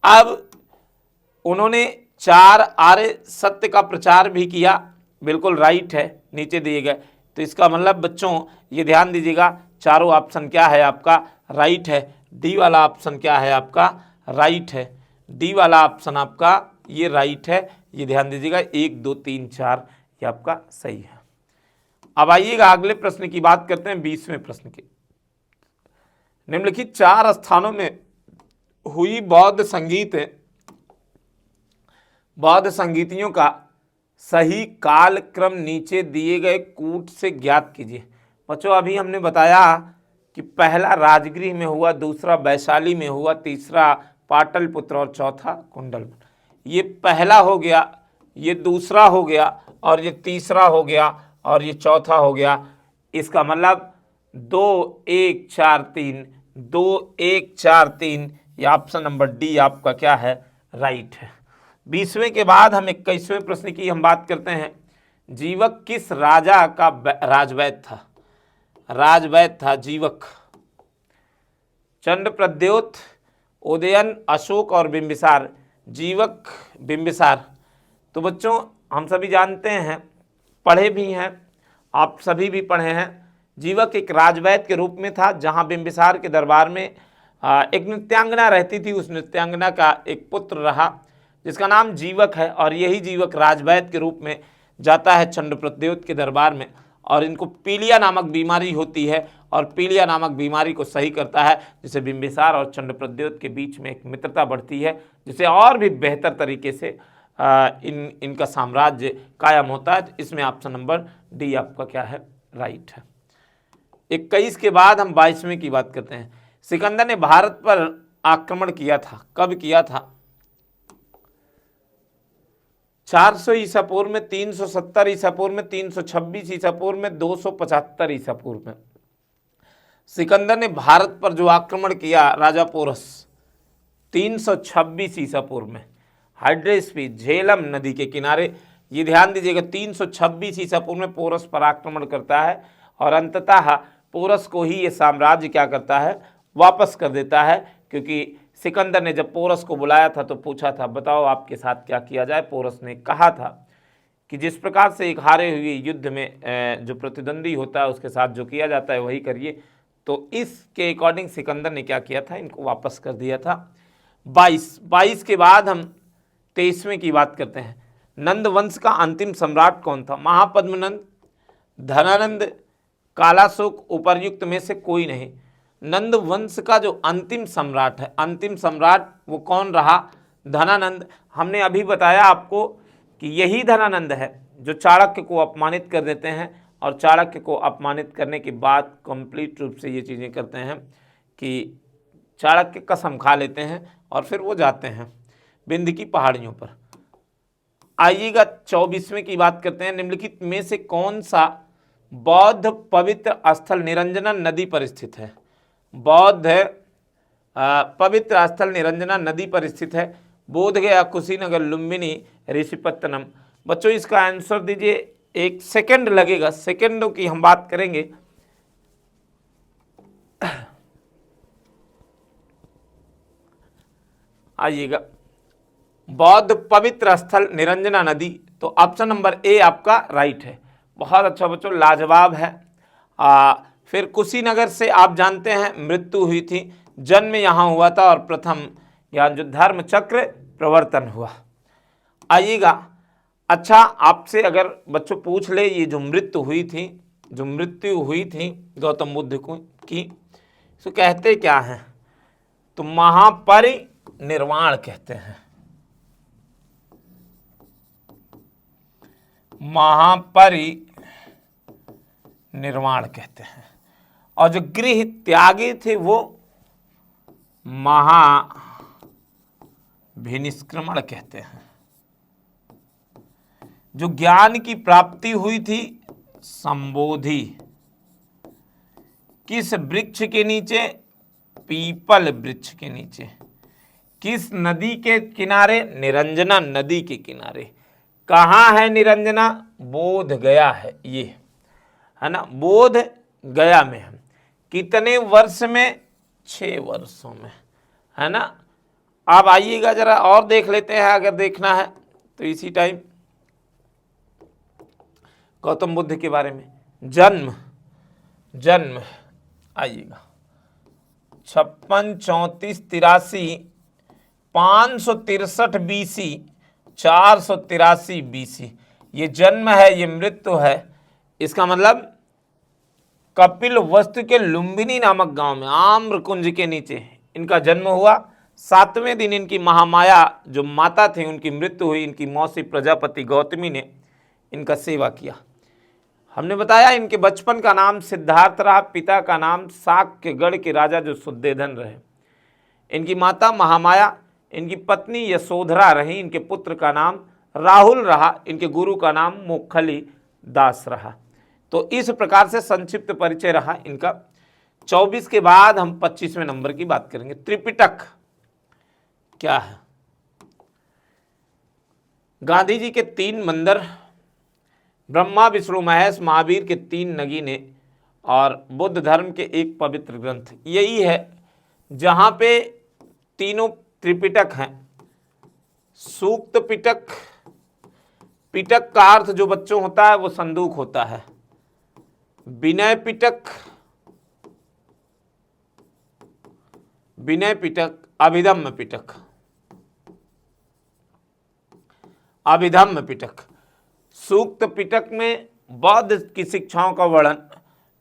अब उन्होंने 4 आर्य सत्य का प्रचार भी किया, बिल्कुल राइट है, नीचे दिए गए। तो इसका मतलब बच्चों ये ध्यान दीजिएगा, चारों ऑप्शन क्या है आपका राइट है। डी वाला ऑप्शन क्या है आपका राइट है। डी वाला ऑप्शन आपका ये राइट है, ये ध्यान दीजिएगा। 1 2 3 4 ये आपका सही है। अब आइएगा अगले प्रश्न की बात करते हैं, 20वें प्रश्न की। निम्नलिखित 4 स्थानों में हुई बौद्ध संगीतियों का सही कालक्रम नीचे दिए गए कूट से ज्ञात कीजिए। बच्चों अभी हमने बताया कि पहला राजगृह में हुआ, दूसरा वैशाली में हुआ, तीसरा पाटलिपुत्र और चौथा कुंडल। ये पहला हो गया, ये दूसरा हो गया, और ये तीसरा हो गया, और ये चौथा हो गया। इसका मतलब 2 1 4 3, 2 1 4 3, ये ऑप्शन नंबर डी आपका क्या है राइट है। 20वें के बाद हम 21वें प्रश्न की हम बात करते हैं। जीवक किस राजा का राजवैद्य था? राजवैद्य था जीवक। चंद्रप्रद्योत, उदयन, अशोक और बिंबिसार। जीवक, बिंबिसार। तो बच्चों हम सभी जानते हैं, पढ़े भी हैं, आप सभी भी पढ़े हैं। जीवक एक राजवैद्य के रूप में था, जहां बिंबिसार के दरबार में एक नृत्यांगना रहती थी। उस नृत्यांगना का एक पुत्र रहा जिसका नाम जीवक है, और यही जीवक राजवैद्य के रूप में जाता है चंद्रप्रद्योत के दरबार में, और इनको पीलिया नामक बीमारी होती है, और पीलिया नामक बीमारी को सही करता है, जिससे बिंबिसार और चंद्रप्रद्योत के बीच में एक मित्रता बढ़ती है, जिससे और भी बेहतर तरीके से इनका साम्राज्य कायम होता है। इसमें ऑप्शन नंबर डी आपका क्या है राइट है। 21 के बाद हम 22वें की बात करते हैं। सिकंदर ने भारत पर आक्रमण किया था, कब किया था? 400 ईसा पूर्व में, 370 ईसा पूर्व में, 326 ईसा पूर्व में, 275 ईसा पूर्व में। सिकंदर ने भारत पर जो आक्रमण किया राजा पोरस 326 ईसा पूर्व में, हाइड्रेस्पी झेलम नदी के किनारे। ये ध्यान दीजिएगा, 326 ईसा पूर्व में पोरस पर आक्रमण करता है, और अंततः पोरस को ही ये साम्राज्य क्या करता है वापस कर देता है। क्योंकि सिकंदर ने जब पोरस को बुलाया था तो पूछा था बताओ आपके साथ क्या किया जाए। पोरस ने कहा था कि जिस प्रकार से एक हारे हुए युद्ध में जो प्रतिद्वंदी होता है उसके साथ जो किया जाता है वही करिए। तो इसके अकॉर्डिंग सिकंदर ने क्या किया था, इनको वापस कर दिया था। 22 के बाद हम 23वें की बात करते हैं। नंद वंश का अंतिम सम्राट कौन था? महापद्मनंद, धनानंद, कालाशोक, उपर्युक्त में से कोई नहीं। नंद वंश का जो अंतिम सम्राट है, अंतिम सम्राट वो कौन रहा? धनानंद। हमने अभी बताया आपको कि यही धनानंद है जो चाणक्य को अपमानित कर देते हैं, और चाणक्य को अपमानित करने के बाद कंप्लीट रूप से ये चीज़ें करते हैं कि चाणक्य कसम खा लेते हैं और फिर वो जाते हैं विंध्य की पहाड़ियों पर। आइएगा 24वें की बात करते हैं। निम्नलिखित में से कौन सा बौद्ध पवित्र स्थल निरंजना नदी पर स्थित है? बौद्ध पवित्र स्थल निरंजना नदी पर स्थित है। बोधगया, कुशीनगर, लुम्बिनी, ऋषिपत्तनम। बच्चों इसका आंसर दीजिए, 1 सेकंड लगेगा, सेकंडों की हम बात करेंगे। आइएगा, बौद्ध पवित्र स्थल निरंजना नदी, तो ऑप्शन नंबर ए आपका राइट है। बहुत अच्छा बच्चों, लाजवाब है। फिर कुशीनगर से आप जानते हैं मृत्यु हुई थी, जन्म यहाँ हुआ था, और प्रथम यहाँ जो धर्म चक्र प्रवर्तन हुआ। आइएगा, अच्छा आपसे अगर बच्चों पूछ ले ये जो मृत्यु हुई थी गौतम बुद्ध को की, तो कहते क्या हैं? तो महापरिनिर्वाण कहते हैं, महापरिनिर्वाण कहते हैं। और जो गृह त्यागी थे वो महाभिनिष्क्रमण कहते हैं। जो ज्ञान की प्राप्ति हुई थी संबोधि। किस वृक्ष के नीचे? पीपल वृक्ष के नीचे। किस नदी के किनारे? निरंजना नदी के किनारे। कहाँ है निरंजना? बोध गया है, ये है ना, बोध गया में है। कितने वर्ष में? 6 वर्षों में, है ना। अब आइएगा जरा और देख लेते हैं, अगर देखना है तो इसी टाइम गौतम बुद्ध के बारे में। जन्म जन्म आइएगा 56, 34, 83, 563 BC, 483 BC। ये जन्म है, ये मृत्यु है। इसका मतलब कपिल वस्तु के लुम्बिनी नामक गांव में आम्रकुंज के नीचे इनका जन्म हुआ। 7वें दिन इनकी महामाया जो माता थी उनकी मृत्यु हुई। इनकी मौसी प्रजापति गौतमी ने इनका सेवा किया। हमने बताया इनके बचपन का नाम सिद्धार्थ रहा, पिता का नाम साक्यगढ़ के राजा जो सुद्धेधन रहे। इनकी माता महामाया, इनकी पत्नी यशोधरा रही, इनके पुत्र का नाम राहुल रहा, इनके गुरु का नाम मोखली दास रहा। तो इस प्रकार से संक्षिप्त परिचय रहा इनका। 24 के बाद हम 25वें नंबर की बात करेंगे। त्रिपिटक क्या है? गांधी जी के 3 मंदिर, ब्रह्मा विष्णु महेश महावीर के 3 नगीने और बुद्ध धर्म के एक पवित्र ग्रंथ, यही है जहाँ पे तीनों त्रिपिटक हैं। सूक्त पिटक, पिटक का अर्थ जो बच्चों होता है वो संदूक होता है। विनय पिटक, विनय पिटक, अभिधम्म पिटक, अभिधम्म पिटक। सूक्त पिटक में बौद्ध की शिक्षाओं का वर्णन,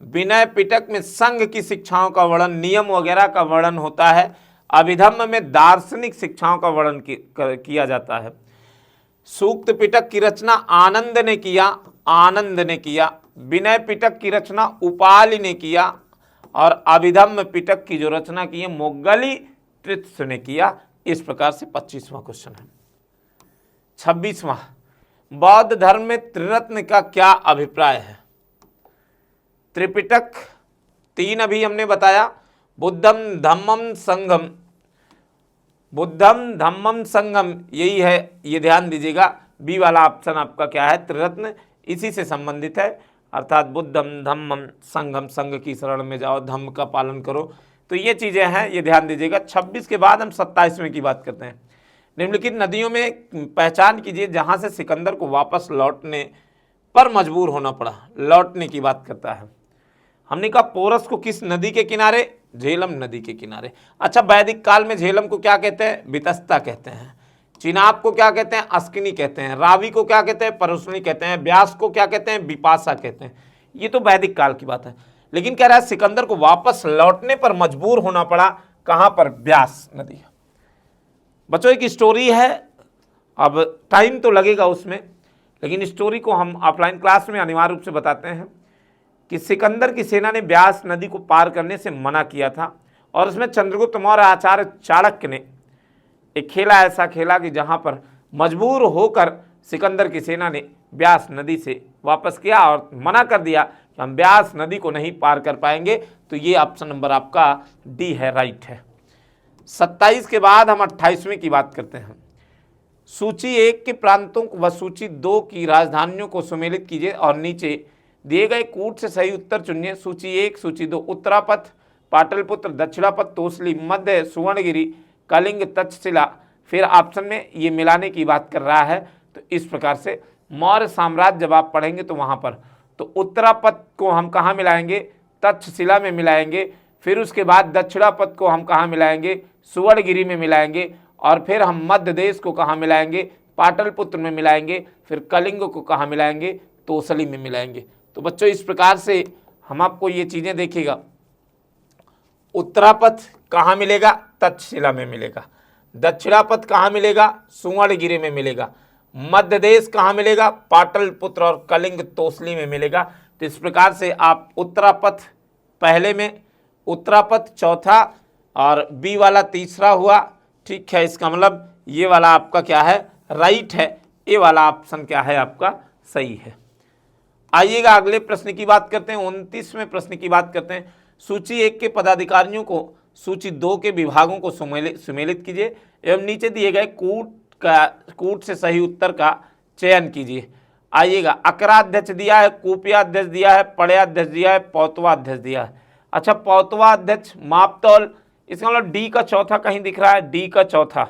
विनय पिटक में संघ की शिक्षाओं का वर्णन, नियम वगैरह का वर्णन होता है। अभिधम्म में दार्शनिक शिक्षाओं का वर्णन किया जाता है। सूक्त पिटक की रचना आनंद ने किया, आनंद ने किया। विनय पिटक की रचना उपालि ने किया और अभिधम्म पिटक की जो रचना की है मोगली तृत्स ने किया। इस प्रकार से 25वां क्वेश्चन है। 26वां, बौद्ध धर्म में त्रिरत्न का क्या अभिप्राय है? त्रिपिटक 3 अभी हमने बताया, बुद्धम धम्मम संगम, बुद्धम धम्मम संगम यही है, ये ध्यान दीजिएगा। बी वाला ऑप्शन आपका क्या है? त्रिरत्न इसी से संबंधित है, अर्थात बुद्धम धम्मम संगम, संघ की शरण में जाओ, धम्म का पालन करो। तो ये चीज़ें हैं, ये ध्यान दीजिएगा। 26 के बाद हम 27वें की बात करते हैं। निम्नलिखित नदियों में पहचान कीजिए जहाँ से सिकंदर को वापस लौटने पर मजबूर होना पड़ा। लौटने की बात करता है। हमने कहा पोरस को किस नदी के किनारे? झेलम नदी के किनारे। अच्छा, वैदिक काल में झेलम को क्या कहते हैं? वितस्ता कहते हैं। चिनाब को क्या कहते हैं? अस्किनी कहते हैं। रावी को क्या कहते हैं? परुष्णी कहते हैं। व्यास को क्या कहते हैं? विपाशा कहते हैं। ये तो वैदिक काल की बात है। लेकिन कह रहा है सिकंदर को वापस लौटने पर मजबूर होना पड़ा। कहां पर? व्यास नदी। बच्चों एक स्टोरी है, अब टाइम तो लगेगा उसमें, लेकिन स्टोरी को हम ऑफलाइन क्लास में अनिवार्य रूप से बताते हैं कि सिकंदर की सेना ने व्यास नदी को पार करने से मना किया था और उसमें चंद्रगुप्त मौर्य आचार्य चाणक्य ने एक खेला ऐसा खेला कि जहां पर मजबूर होकर सिकंदर की सेना ने व्यास नदी से वापस किया और मना कर दिया कि हम व्यास नदी को नहीं पार कर पाएंगे। तो ये ऑप्शन नंबर आपका डी है, राइट है। 27 के बाद हम 28वें की बात करते हैं। सूची 1 के प्रांतों व सूची 2 की राजधानियों को सुमेलित कीजिए और नीचे दिए गए कूट से सही उत्तर चुनिए। सूची 1, सूची 2, उत्तरापथ, पाटलिपुत्र, दक्षिणापथ, तोसली, मध्य सुवर्णगिरी, कलिंग, तक्षशिला। फिर ऑप्शन में ये मिलाने की बात कर रहा है। तो इस प्रकार से मौर्य साम्राज्य जब आप पढ़ेंगे तो वहाँ पर तो उत्तरापथ को हम कहाँ मिलाएंगे? तक्षशिला में मिलाएंगे। फिर उसके बाद दक्षिणापथ को हम कहाँ मिलाएंगे? सुवर्णगिरी में मिलाएंगे। और फिर हम मध्य देश को कहाँ मिलाएंगे? पाटलिपुत्र में मिलाएंगे। फिर कलिंग को कहाँ मिलाएंगे? तोसली में मिलाएंगे। तो बच्चों इस प्रकार से हम आपको ये चीज़ें देखिएगा। उत्तरापथ कहाँ मिलेगा? तक्षशिला में मिलेगा। दक्षिणापथ कहाँ मिलेगा? सुवर्णगिरी में मिलेगा। मध्य देश कहाँ मिलेगा? पाटलिपुत्र और कलिंग तोसली में मिलेगा। तो इस प्रकार से आप उत्तरापथ पहले में, उत्तरापथ चौथा और बी वाला तीसरा हुआ। ठीक है, इसका मतलब ये वाला आपका क्या है? राइट है। ए वाला ऑप्शन क्या है आपका? सही है। आइएगा अगले प्रश्न की बात करते हैं। 29वें प्रश्न की बात करते हैं। सूची 1 के पदाधिकारियों को सूची 2 के विभागों को सुमेलित कीजिए एवं नीचे दिए गए कूट से सही उत्तर का चयन कीजिए। आइएगा, अकराध्यक्ष दिया है, कूपियाध्यक्ष दिया है, पड़याध्यक्ष दिया है, पौतवाध्यक्ष दिया है। अच्छा, पौतवाध्यक्ष मापतौल, इसका मतलब डी का चौथा कहीं दिख रहा है? डी का चौथा,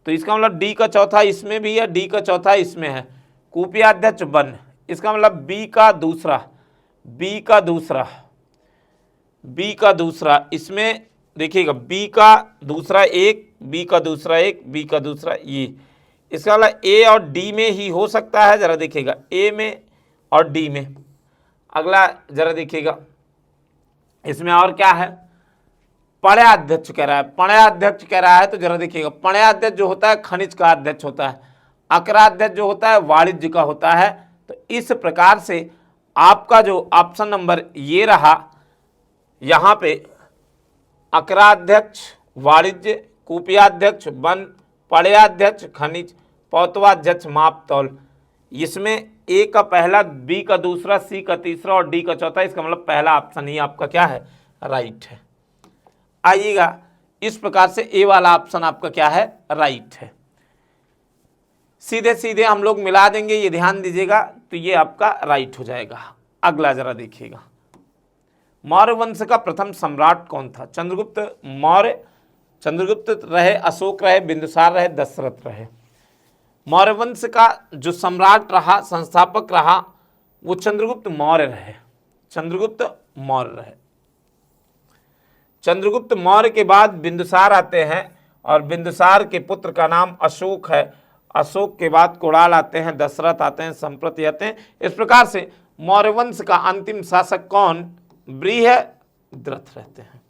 तो इसका मतलब डी का चौथा इसमें भी है, डी का चौथा इसमें है। कूपियाध्यक्ष वन, इसका मतलब बी का दूसरा, बी का दूसरा, इसमें देखिएगा बी का दूसरा एक, बी का दूसरा एक, बी का दूसरा ये, इसका वाला ए और डी में ही हो सकता है। जरा देखिएगा ए में और डी में। अगला जरा देखिएगा इसमें और क्या है, पणयाध्यक्ष कह रहा है, पणयाध्यक्ष कह रहा है। तो जरा देखिएगा पणयाध्यक्ष जो होता है खनिज का अध्यक्ष होता है, अकराध्यक्ष जो होता है वाणिज्य का होता है। तो इस प्रकार से आपका जो ऑप्शन नंबर ये रहा, यहाँ पे अकराध्यक्ष वाणिज्य, कुपयाध्यक्ष वन, पणयाध्यक्ष खनिज, पौतवाध्यक्ष माप तौल। इसमें ए का पहला, बी का दूसरा, सी का तीसरा और डी का चौथा, इसका मतलब पहला ऑप्शन ही आपका क्या है, राइट है। आइएगा इस प्रकार से ए वाला ऑप्शन आपका क्या है, राइट है। सीधे सीधे हम लोग मिला देंगे, ये ध्यान दीजिएगा, तो ये आपका राइट हो जाएगा। अगला जरा देखिएगा, मौर्य वंश का प्रथम सम्राट कौन था? चंद्रगुप्त मौर्य, चंद्रगुप्त रहे, अशोक रहे, बिंदुसार रहे, दशरथ रहे। मौर्य वंश का जो सम्राट रहा, संस्थापक रहा, वो चंद्रगुप्त मौर्य रहे, चंद्रगुप्त मौर्य रहे। चंद्रगुप्त मौर्य के बाद बिंदुसार आते हैं और बिंदुसार के पुत्र का नाम अशोक है। अशोक के बाद कुणाल आते हैं, दशरथ आते हैं, संप्रति आते हैं। इस प्रकार से मौर्य वंश का अंतिम शासक कौन? बृहद्रथ रहते हैं।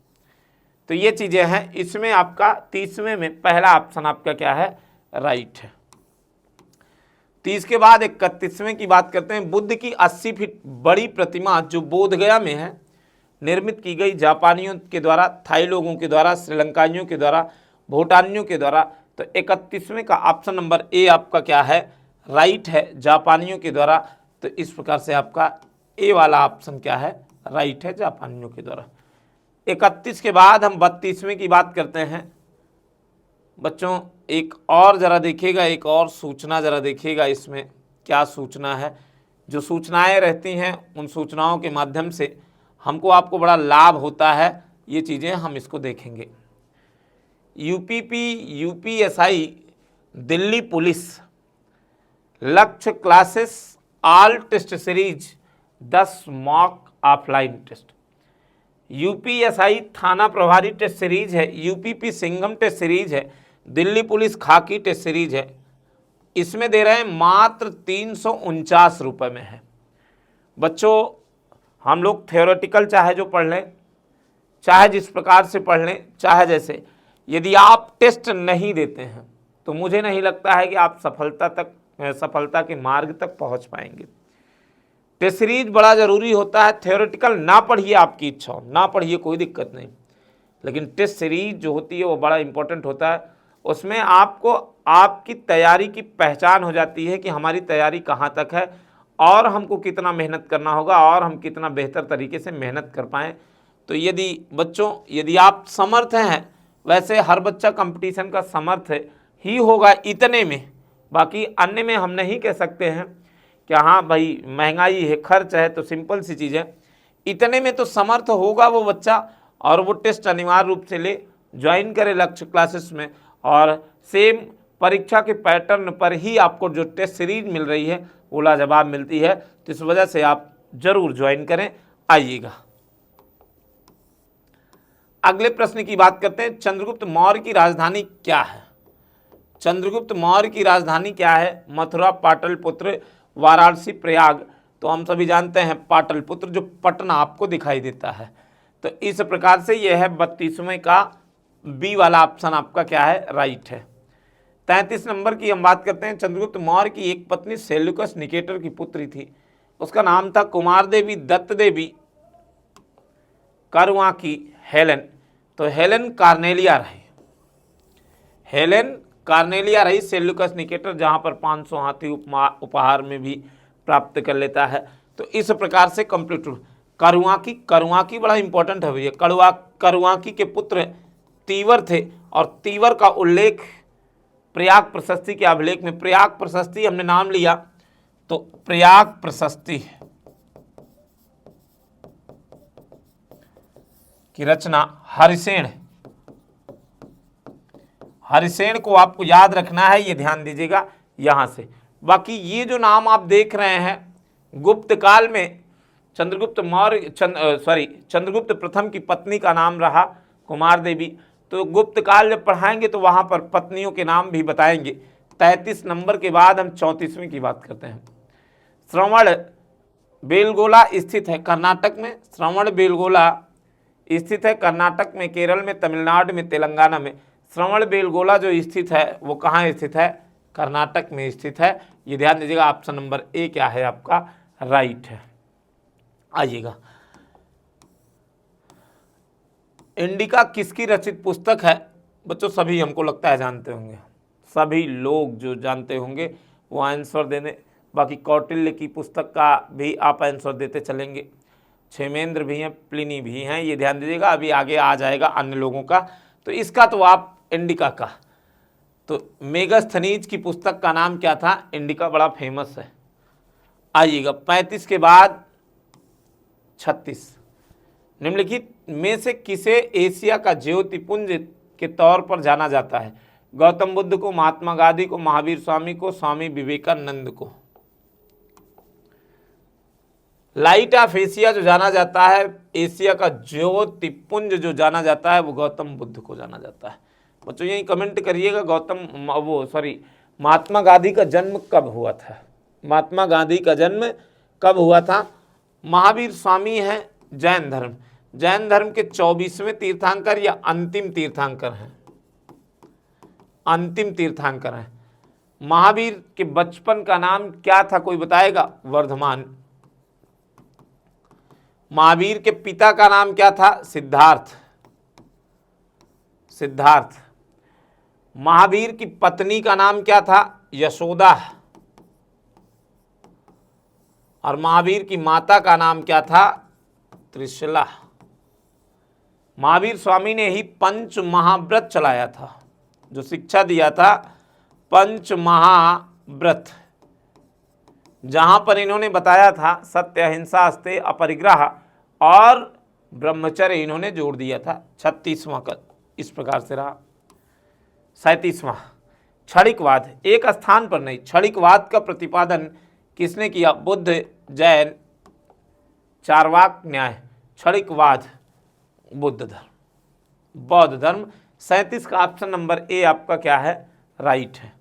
तो ये चीजें हैं। इसमें आपका 30वें में पहला ऑप्शन आपका क्या है, राइट है। 30 के बाद 31वें की बात करते हैं। बुद्ध की 80 फीट बड़ी प्रतिमा जो बोधगया में है, निर्मित की गई जापानियों के द्वारा, थाई लोगों के द्वारा, श्रीलंकाइयों के द्वारा, भूटानियों के द्वारा। तो 31वें का ऑप्शन नंबर ए आपका क्या है, राइट है, जापानियों के द्वारा। तो इस प्रकार से आपका ए वाला ऑप्शन क्या है, राइट है, जापानियों के द्वारा। 31 के बाद हम 32वें की बात करते हैं। बच्चों एक और जरा देखिएगा, एक और सूचना जरा देखिएगा, इसमें क्या सूचना है। जो सूचनाएं रहती हैं उन सूचनाओं के माध्यम से हमको आपको बड़ा लाभ होता है, ये चीज़ें हम इसको देखेंगे। UPP UPSI Delhi police Lakshya classes all test series 10 mock offline test. UPSI थाना प्रभारी टेस्ट सीरीज है, यूपीपी सिंघम टेस्ट सीरीज है, दिल्ली पुलिस खाकी टेस्ट सीरीज है। इसमें दे रहे हैं मात्र 349 रुपये में है। बच्चों हम लोग थ्योरेटिकल चाहे जो पढ़ लें, चाहे जिस प्रकार से पढ़ लें, चाहे जैसे, यदि आप टेस्ट नहीं देते हैं तो मुझे नहीं लगता है कि आप सफलता के मार्ग तक पहुंच पाएंगे। टेस्ट सीरीज बड़ा ज़रूरी होता है। थ्योरेटिकल ना पढ़िए, आपकी इच्छा हो ना पढ़िए, कोई दिक्कत नहीं, लेकिन टेस्ट सीरीज जो होती है वो बड़ा इंपॉर्टेंट होता है। उसमें आपको आपकी तैयारी की पहचान हो जाती है कि हमारी तैयारी कहाँ तक है और हमको कितना मेहनत करना होगा और हम कितना बेहतर तरीके से मेहनत कर पाएँ। तो यदि आप समर्थ हैं, वैसे हर बच्चा कंपटीशन का समर्थ ही होगा इतने में, बाकी अन्य में हम नहीं कह सकते हैं कि हाँ भाई महंगाई है, खर्च है, तो सिंपल सी चीज़ है। इतने में तो समर्थ होगा वो बच्चा और वो टेस्ट अनिवार्य रूप से ले, ज्वाइन करे लक्ष्य क्लासेस में, और सेम परीक्षा के पैटर्न पर ही आपको जो टेस्ट सीरीज मिल रही है वो लाजवाब मिलती है। तो इस वजह से आप जरूर ज्वाइन करें। आइएगा अगले प्रश्न की बात करते हैं। चंद्रगुप्त मौर्य की राजधानी क्या है? चंद्रगुप्त मौर्य की राजधानी क्या है? मथुरा, पाटलिपुत्र, वाराणसी, प्रयाग। तो हम सभी जानते हैं पाटलिपुत्र, जो पटना आपको दिखाई देता है। तो इस प्रकार से यह है 32वें का बी वाला ऑप्शन आपका क्या है, राइट है। 33 नंबर की हम बात करते हैं। चंद्रगुप्त मौर्य की एक पत्नी सेल्यूकस निकेटर की पुत्री थी, उसका नाम था कुमार देवी, दत्त देवी, करवा की, हेलेन। तो हेलेन कार्नेलिया रही, हेलेन कार्नेलिया रही सेल्यूकस निकेटर, जहां पर 500 हाथी उपहार में भी प्राप्त कर लेता है। तो इस प्रकार से कंप्लीट। करुआकी बड़ा इंपॉर्टेंट है भैया। करुआकी के पुत्र तीवर थे और तीवर का उल्लेख प्रयाग प्रशस्ति के अभिलेख में, प्रयाग प्रशस्ति हमने नाम लिया तो प्रयाग प्रशस्ति की रचना हरिसेन को आपको याद रखना है, ये ध्यान दीजिएगा यहां से। बाकी ये जो नाम आप देख रहे हैं गुप्त काल में चंद्रगुप्त मौर्य चंद्रगुप्त प्रथम की पत्नी का नाम रहा कुमार देवी। तो गुप्त काल जब पढ़ाएंगे तो वहां पर पत्नियों के नाम भी बताएंगे। 33 नंबर के बाद हम 34वें की बात करते हैं। श्रवण बेलगोला स्थित है कर्नाटक में। श्रवण बेलगोला स्थित है कर्नाटक में, केरल में, तमिलनाडु में, तेलंगाना में। श्रवण बेलगोला जो स्थित है वो कहाँ स्थित है? कर्नाटक में स्थित है। ये ध्यान दीजिएगा, ऑप्शन नंबर ए क्या है आपका? राइट है। आइएगा, इंडिका किसकी रचित पुस्तक है? बच्चों सभी हमको लगता है जानते होंगे, सभी लोग जो जानते होंगे वो आंसर देने। बाकी कौटिल्य की पुस्तक का भी आप आंसर देते चलेंगे। क्षेमेंद्र भी हैं, प्लिनी भी हैं, ये ध्यान दीजिएगा। अभी आगे आ जाएगा अन्य लोगों का। तो इसका तो आप इंडिका का, तो मेगास्थनीज की पुस्तक का नाम क्या था? इंडिका, बड़ा फेमस है। आइएगा 35 के बाद 36, निम्नलिखित में से किसे एशिया का ज्योतिपुंज के तौर पर जाना जाता है? गौतम बुद्ध को, महात्मा गांधी को, महावीर स्वामी को, स्वामी विवेकानंद को। लाइट ऑफ एशिया जो जाना जाता है, एशिया का ज्योतिपुंज जो जाना जाता है, वो गौतम बुद्ध को जाना जाता है। बच्चों यही कमेंट करिएगा, महात्मा गांधी का जन्म कब हुआ था? महात्मा गांधी का जन्म कब हुआ था? महावीर स्वामी हैं जैन धर्म, जैन धर्म के 24वें तीर्थंकर या अंतिम तीर्थंकर हैं? अंतिम तीर्थंकर हैं। महावीर के बचपन का नाम क्या था, कोई बताएगा? वर्धमान। महावीर के पिता का नाम क्या था? सिद्धार्थ। सिद्धार्थ। महावीर की पत्नी का नाम क्या था? यशोदा। और महावीर की माता का नाम क्या था? त्रिशला। महावीर स्वामी ने ही पंच महाव्रत चलाया था, जो शिक्षा दिया था पंच महाव्रत, जहां पर इन्होंने बताया था सत्य, अहिंसा, अस्तेय, अपरिग्रह और ब्रह्मचर्य इन्होंने जोड़ दिया था। 36वां का इस प्रकार से रहा। 37वां क्षणिकवाद, एक स्थान पर नहीं, क्षणिकवाद का प्रतिपादन किसने किया? बुद्ध, जैन, चारवाक न्याय। क्षणिकवाद बुद्ध धर्म, बौद्ध धर्म। 37 का ऑप्शन नंबर ए आपका क्या है? राइट है।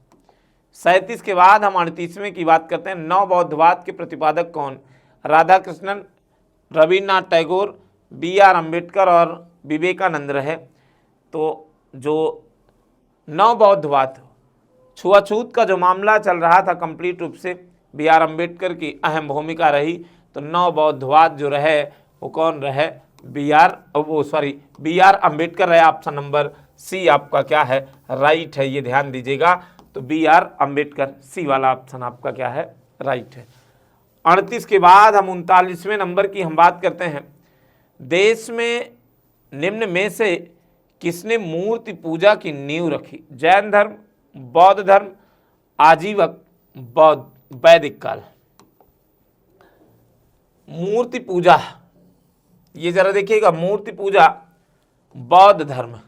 37 के बाद हम 38वें की बात करते हैं। नव बौद्धवाद के प्रतिपादक कौन? राधा कृष्णन, रविन्द्रनाथ टैगोर, बी.आर. अम्बेडकर और विवेकानंद रहे। तो जो नव बौद्धवाद, छुआछूत का जो मामला चल रहा था कंप्लीट रूप से, बी.आर. अम्बेडकर की अहम भूमिका रही। तो नव बौद्धवाद जो रहे वो कौन रहे? बी.आर. अम्बेडकर रहे। ऑप्शन नंबर सी आपका क्या है? राइट है, ये ध्यान दीजिएगा। तो बी.आर. अम्बेडकर, सी वाला ऑप्शन आपका क्या है? राइट है। 38 के बाद हम 39वें नंबर की हम बात करते हैं। देश में निम्न में से किसने मूर्ति पूजा की नींव रखी? जैन धर्म, बौद्ध धर्म, आजीवक, बौद्ध, वैदिक काल। मूर्ति पूजा, ये जरा देखिएगा, मूर्ति पूजा बौद्ध धर्म।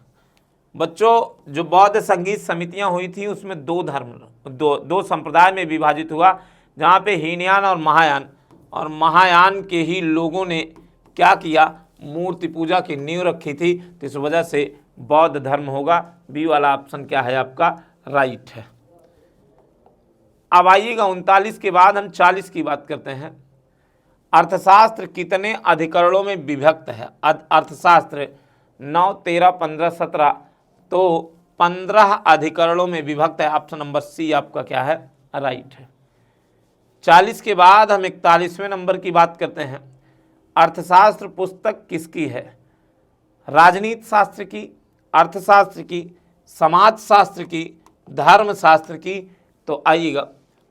बच्चों जो बौद्ध संगीत समितियां हुई थी उसमें दो संप्रदाय में विभाजित हुआ, जहाँ पे हीनयान और महायान के ही लोगों ने क्या किया? मूर्ति पूजा की नींव रखी थी। तो इस वजह से बौद्ध धर्म होगा। बी वाला ऑप्शन क्या है आपका? राइट है। अब आइएगा 39 के बाद हम 40 की बात करते हैं। अर्थशास्त्र कितने अधिकरणों में विभक्त है? अर्थशास्त्र 9, 13, 15, 17, तो 15 अधिकरणों में विभक्त है। ऑप्शन नंबर सी आपका क्या है? राइट है। 40 के बाद हम 41वें नंबर की बात करते हैं। अर्थशास्त्र पुस्तक किसकी है? राजनीति शास्त्र की, अर्थशास्त्र की, समाजशास्त्र की, धर्मशास्त्र की? तो आइएगा,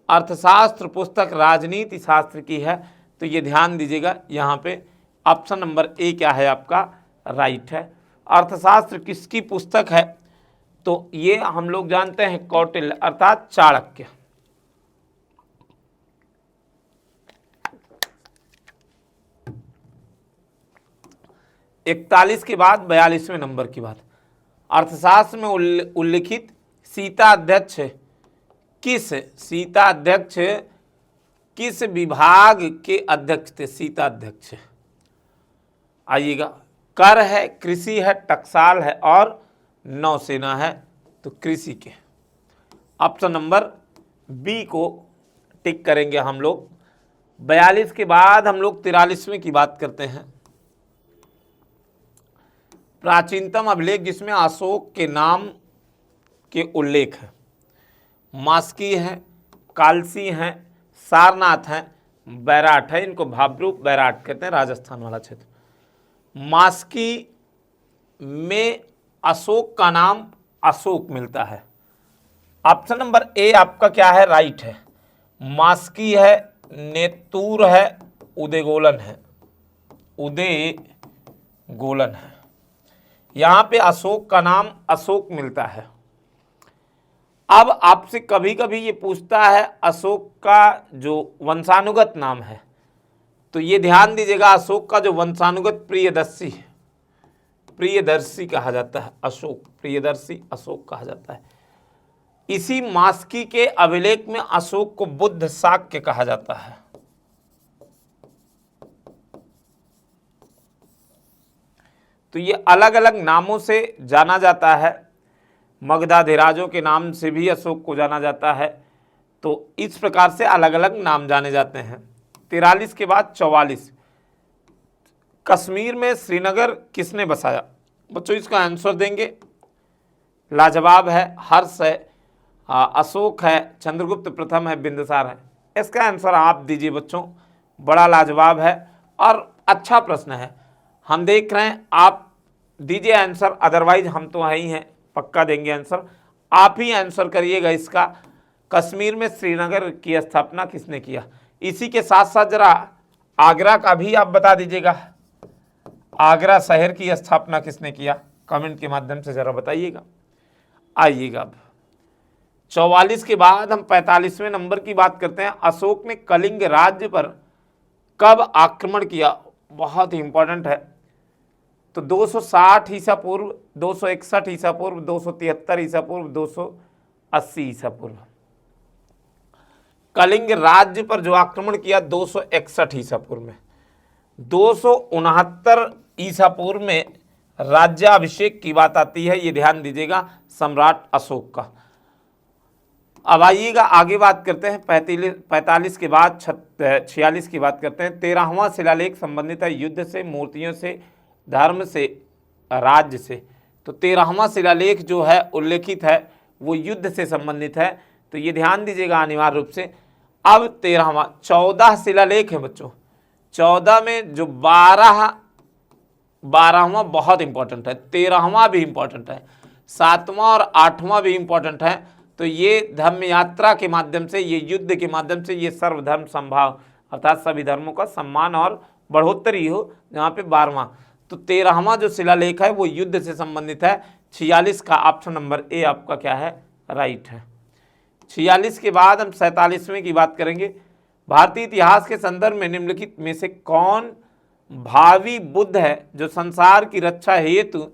अर्थशास्त्र पुस्तक राजनीति शास्त्र की है। तो ये ध्यान दीजिएगा, यहाँ पे ऑप्शन नंबर ए क्या है आपका? राइट है। अर्थशास्त्र किसकी पुस्तक है? तो ये हम लोग जानते हैं कौटिल्य अर्थात चाणक्य। इकतालीस के बाद 42वें नंबर की बात। अर्थशास्त्र में उल्लिखित सीता अध्यक्ष किस सीता अध्यक्ष किस विभाग के अध्यक्ष थे? सीता अध्यक्ष। आइएगा, कर है, कृषि है, टकसाल है और नौसेना है, तो कृषि के। ऑप्शन नंबर बी को टिक करेंगे हम लोग। 42 के बाद हम लोग 43वें की बात करते हैं। प्राचीनतम अभिलेख जिसमें अशोक के नाम के उल्लेख है। मास्की है, कालसी है, सारनाथ है, बैराट है। इनको भाब्रू बैराट कहते हैं, राजस्थान वाला क्षेत्र। मास्की में अशोक का नाम अशोक मिलता है। ऑप्शन नंबर ए आपका क्या है? राइट है। मास्की है, नेतूर है, उदयगोलन है, उदयगोलन है। यहां पे अशोक का नाम अशोक मिलता है। अब आपसे कभी कभी ये पूछता है अशोक का जो वंशानुगत नाम है, तो ये ध्यान दीजिएगा, अशोक का जो वंशानुगत प्रियदर्शी है, प्रियदर्शी कहा जाता है। अशोक प्रियदर्शी अशोक कहा जाता है। इसी मास्की के अभिलेख में अशोक को बुद्ध शाक्य कहा जाता है। तो ये अलग अलग नामों से जाना जाता है। मगधाधिराजों के नाम से भी अशोक को जाना जाता है। तो इस प्रकार से अलग अलग नाम जाने जाते हैं। 43 के बाद 44, कश्मीर में श्रीनगर किसने बसाया? बच्चों इसका आंसर देंगे, लाजवाब है, हर्ष है, अशोक है, चंद्रगुप्त प्रथम है, बिंदुसार है। इसका आंसर आप दीजिए बच्चों, बड़ा लाजवाब है और अच्छा प्रश्न है। हम देख रहे हैं, आप दीजिए आंसर, अदरवाइज हम तो ही हैं, पक्का देंगे आंसर। आप ही आंसर करिएगा इसका। कश्मीर में श्रीनगर की स्थापना किसने किया? इसी के साथ साथ जरा आगरा का भी आप बता दीजिएगा, आगरा शहर की स्थापना किसने किया? कमेंट के माध्यम से जरा बताइएगा। आइएगा अब 44 के बाद हम 45वें नंबर की बात करते हैं। अशोक ने कलिंग राज्य पर कब आक्रमण किया? बहुत ही इंपॉर्टेंट है। तो 260 ईसा पूर्व, 261 ईसा पूर्व, 273 ईसा पूर्व, 280 ईसा पूर्व। कलिंग राज्य पर जो आक्रमण किया 261 ईसा पूर्व में। 269 ईसा पूर्व में राज्याभिषेक की बात आती है, ये ध्यान दीजिएगा, सम्राट अशोक का। अब आइएगा आगे बात करते हैं। 45 के बाद 46 की बात करते हैं। 13वां शिलालेख संबंधित है युद्ध से, मूर्तियों से, धर्म से, राज्य से। तो 13वां शिलालेख जो है उल्लेखित है वो युद्ध से संबंधित है, तो ये ध्यान दीजिएगा अनिवार्य रूप से। अब 13वां, 14 शिलालेख है बच्चों। 14 में जो 12वां बहुत इंपॉर्टेंट है, 13वां भी इंपॉर्टेंट है, 7वां और 8वां भी इंपॉर्टेंट है। तो ये धर्म यात्रा के माध्यम से, ये युद्ध के माध्यम से, ये सर्वधर्म संभाव अर्थात सभी धर्मों का सम्मान और बढ़ोतरी हो, जहाँ पे 12वां। तो 13वां जो शिलालेख है वो युद्ध से संबंधित है। 46 का ऑप्शन नंबर ए आपका क्या है? राइट है। 46 के बाद हम 47वें की बात करेंगे। भारतीय इतिहास के संदर्भ में निम्नलिखित में से कौन भावी बुद्ध है जो संसार की रक्षा हेतु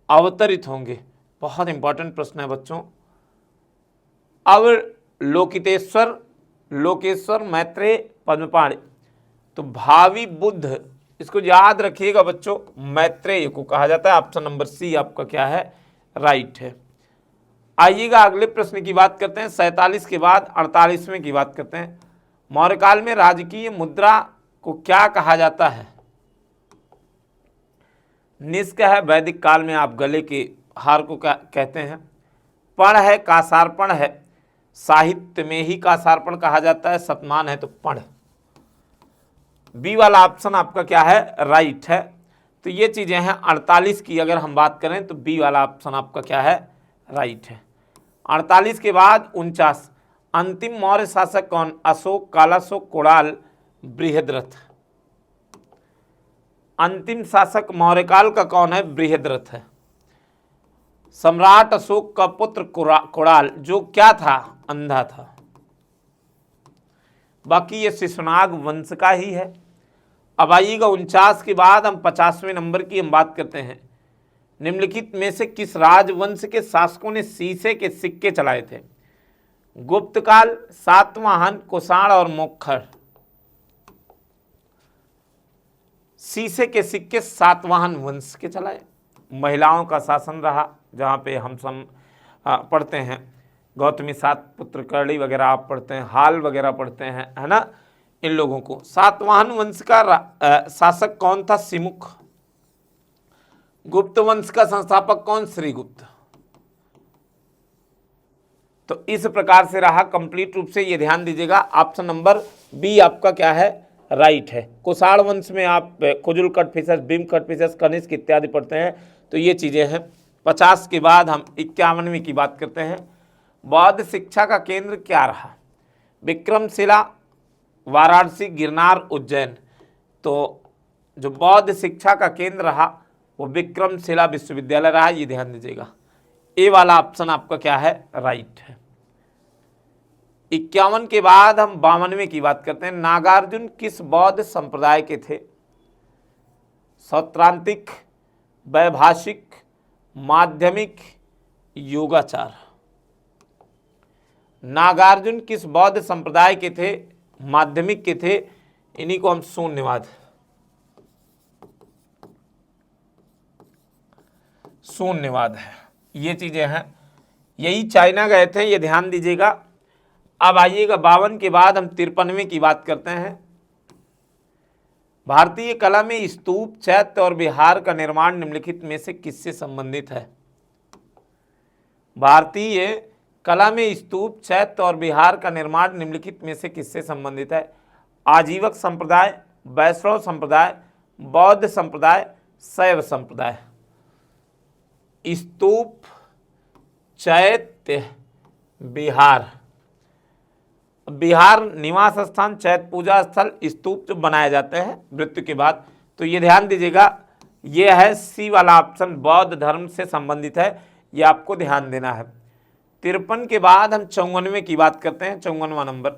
अवतरित होंगे? बहुत इंपॉर्टेंट प्रश्न है बच्चों। अब लोकितेश्वर, लोकेश्वर, मैत्रेय, पद्मपाणि। तो भावी बुद्ध, इसको याद रखिएगा बच्चों, मैत्रेय को कहा जाता है। ऑप्शन नंबर सी आपका क्या है? राइट है। आइएगा अगले प्रश्न की बात करते हैं। 47 के बाद 48वें की बात करते हैं। मौर्य काल में राजकीय मुद्रा को क्या कहा जाता है? निष्क है, वैदिक काल में आप गले के हार को कहते हैं। पण है, कासार्पण है, साहित्य में ही कासार्पण कहा जाता है। शतमान है तो पण। बी वाला ऑप्शन आपका क्या है? राइट है। तो ये चीजें हैं। 48 की अगर हम बात करें तो बी वाला ऑप्शन आपका क्या है? राइट है। 48 के बाद 49, अंतिम मौर्य शासक कौन? अशोक, कालाशोक, कुणाल, बृहद्रथ। अंतिम शासक मौर्यकाल का कौन है? बृहद्रथ है। सम्राट अशोक का पुत्र कुणाल, जो क्या था? अंधा था। बाकी ये शिशुनाग वंश का ही है। अब आइएगा 49 के बाद हम 50वें नंबर की हम बात करते हैं। निम्नलिखित में से किस राजवंश के शासकों ने शीशे के सिक्के चलाए थे? गुप्त काल, सातवाहन, कुषाण और मोखर। शीशे के सिक्के सातवाहन वंश के चलाए। महिलाओं का शासन रहा, जहाँ पे हम सब पढ़ते हैं, गौतमी सात पुत्र करणी वगैरह आप पढ़ते हैं, हाल वगैरह पढ़ते हैं, है ना। इन लोगों को सातवाहन वंश का शासक कौन था? सिमुख। गुप्त वंश का संस्थापक कौन? श्रीगुप्त। तो इस प्रकार से रहा कंप्लीट रूप से, ये ध्यान दीजिएगा। ऑप्शन नंबर बी आपका क्या है? राइट है। कुषाण वंश में आप कुजुल कटफिशस, भीम कटफिशस, कनिष्क इत्यादि पढ़ते हैं, तो ये चीजें हैं। 50 के बाद हम 51वीं की बात करते हैं। बौद्ध शिक्षा का केंद्र क्या रहा? विक्रमशिला, वाराणसी, गिरनार, उज्जैन। तो जो बौद्ध शिक्षा का केंद्र रहा वो विक्रमशिला विश्वविद्यालय रहा, ये ध्यान दीजिएगा। ए वाला ऑप्शन आपका क्या है? राइट है। 51 के बाद हम 52वें की बात करते हैं। नागार्जुन किस बौद्ध संप्रदाय के थे? सौत्रांतिक, वैभाषिक, माध्यमिक, योगाचार। नागार्जुन किस बौद्ध संप्रदाय के थे? माध्यमिक के थे। इन्हीं को हम शून्यवाद है, ये चीजें हैं। यही चाइना गए थे, ये ध्यान दीजिएगा। अब आइएगा 52 के बाद हम 53वें की बात करते हैं। भारतीय कला में स्तूप, चैत्य और विहार का निर्माण निम्नलिखित में से किससे संबंधित है? भारतीय कला में स्तूप, चैत्य और विहार का निर्माण निम्नलिखित में से किससे संबंधित है? आजीवक संप्रदाय, वैष्णव संप्रदाय, बौद्ध संप्रदाय, शैव संप्रदाय। स्तूप, चैत्य, विहार। विहार निवास स्थान, चैत्य पूजा स्थल, स्तूप जो बनाए जाते हैं मृत्यु के बाद। तो ये ध्यान दीजिएगा, ये है सी वाला ऑप्शन, बौद्ध धर्म से संबंधित है, ये आपको ध्यान देना है। 53 के बाद हम 54वें की बात करते हैं। 54वां नंबर,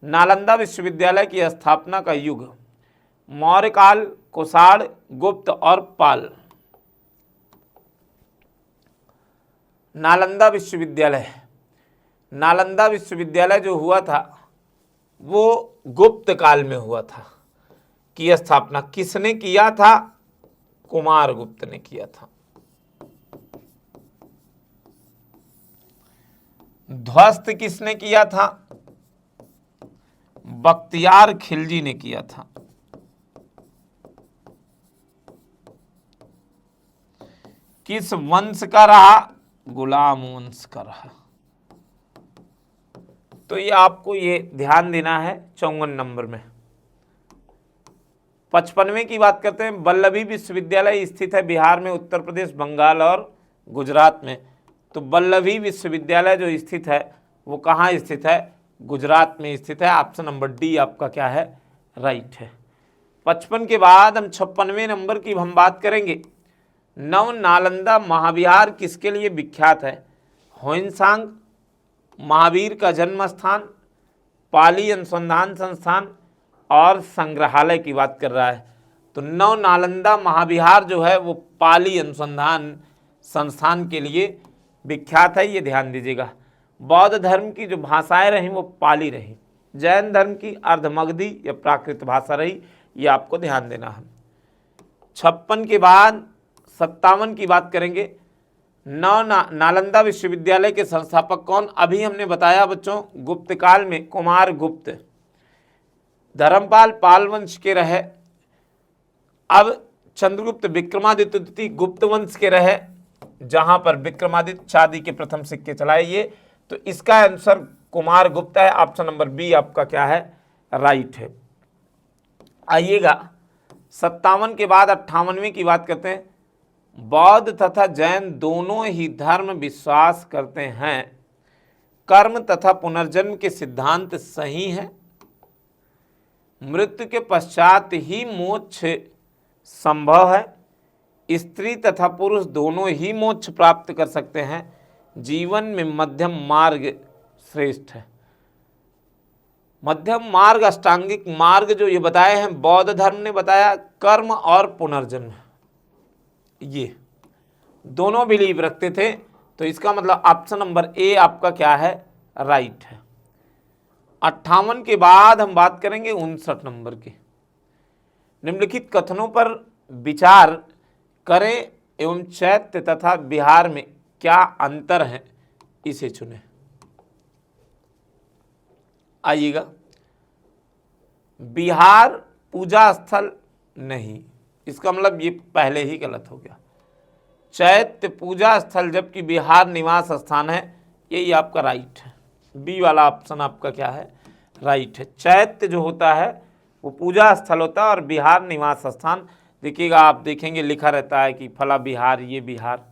नालंदा विश्वविद्यालय की स्थापना का युग? मौर्य काल, कुषाण, गुप्त और पाल। नालंदा विश्वविद्यालय जो हुआ था वो गुप्त काल में हुआ था। की स्थापना किसने किया था? कुमार गुप्त ने किया था। ध्वस्त किसने किया था? बख्तियार खिलजी ने किया था। किस वंश का रहा? गुलाम वंश का रहा। तो ये आपको ये ध्यान देना है 54 नंबर में। 55वें की बात करते हैं। वल्लभी विश्वविद्यालय स्थित है बिहार में, उत्तर प्रदेश, बंगाल और गुजरात में। तो वल्लभी विश्वविद्यालय जो स्थित है वो कहाँ स्थित है? गुजरात में स्थित है। ऑप्शन नंबर डी आपका क्या है? राइट है। 55 के बाद हम 56वें नंबर की हम बात करेंगे। नव नालंदा महाविहार किसके लिए विख्यात है? होइनसांग, महावीर का जन्म स्थान, पाली अनुसंधान संस्थान और संग्रहालय की बात कर रहा है। तो नव नालंदा महाविहार जो है वो पाली अनुसंधान संस्थान के लिए विख्यात है, ये ध्यान दीजिएगा। बौद्ध धर्म की जो भाषाएं रहीं वो पाली रही। जैन धर्म की अर्धमगधी या प्राकृत भाषा रही, ये आपको ध्यान देना है। 56 के बाद 57 की बात करेंगे। नालंदा विश्वविद्यालय के संस्थापक कौन? अभी हमने बताया बच्चों, गुप्त काल में कुमार गुप्त। धर्मपाल पाल वंश के रहे। अब चंद्रगुप्त विक्रमादित्य द्वितीय गुप्त वंश के रहे, जहां पर विक्रमादित्य चांदी के प्रथम सिक्के चलाए ये। तो इसका आंसर कुमार गुप्त है। ऑप्शन नंबर बी आपका क्या है? राइट है। आइएगा 57 के बाद 58वें की बात करते हैं। बौद्ध तथा जैन दोनों ही धर्म विश्वास करते हैं कर्म तथा पुनर्जन्म के सिद्धांत सही है। मृत्यु के पश्चात ही मोक्ष संभव है। स्त्री तथा पुरुष दोनों ही मोक्ष प्राप्त कर सकते हैं। जीवन में मध्यम मार्ग श्रेष्ठ है। मध्यम मार्ग, अष्टांगिक मार्ग जो ये बताए हैं बौद्ध धर्म ने बताया, कर्म और पुनर्जन्म, ये दोनों बिलीव रखते थे। तो इसका मतलब ऑप्शन नंबर ए आपका क्या है? राइट है। 58 के बाद हम बात करेंगे 59 नंबर की। निम्नलिखित कथनों पर विचार करें एवं चैत्य तथा बिहार में क्या अंतर है इसे चुनें। आइएगा, बिहार पूजा स्थल नहीं, इसका मतलब ये पहले ही गलत हो गया। चैत्य पूजा स्थल जबकि बिहार निवास स्थान है, यही आपका राइट है। बी वाला ऑप्शन आपका क्या है, राइट है। चैत्य जो होता है वो पूजा स्थल होता है और बिहार निवास स्थान। देखिएगा, आप देखेंगे लिखा रहता है कि फला बिहार, ये बिहार।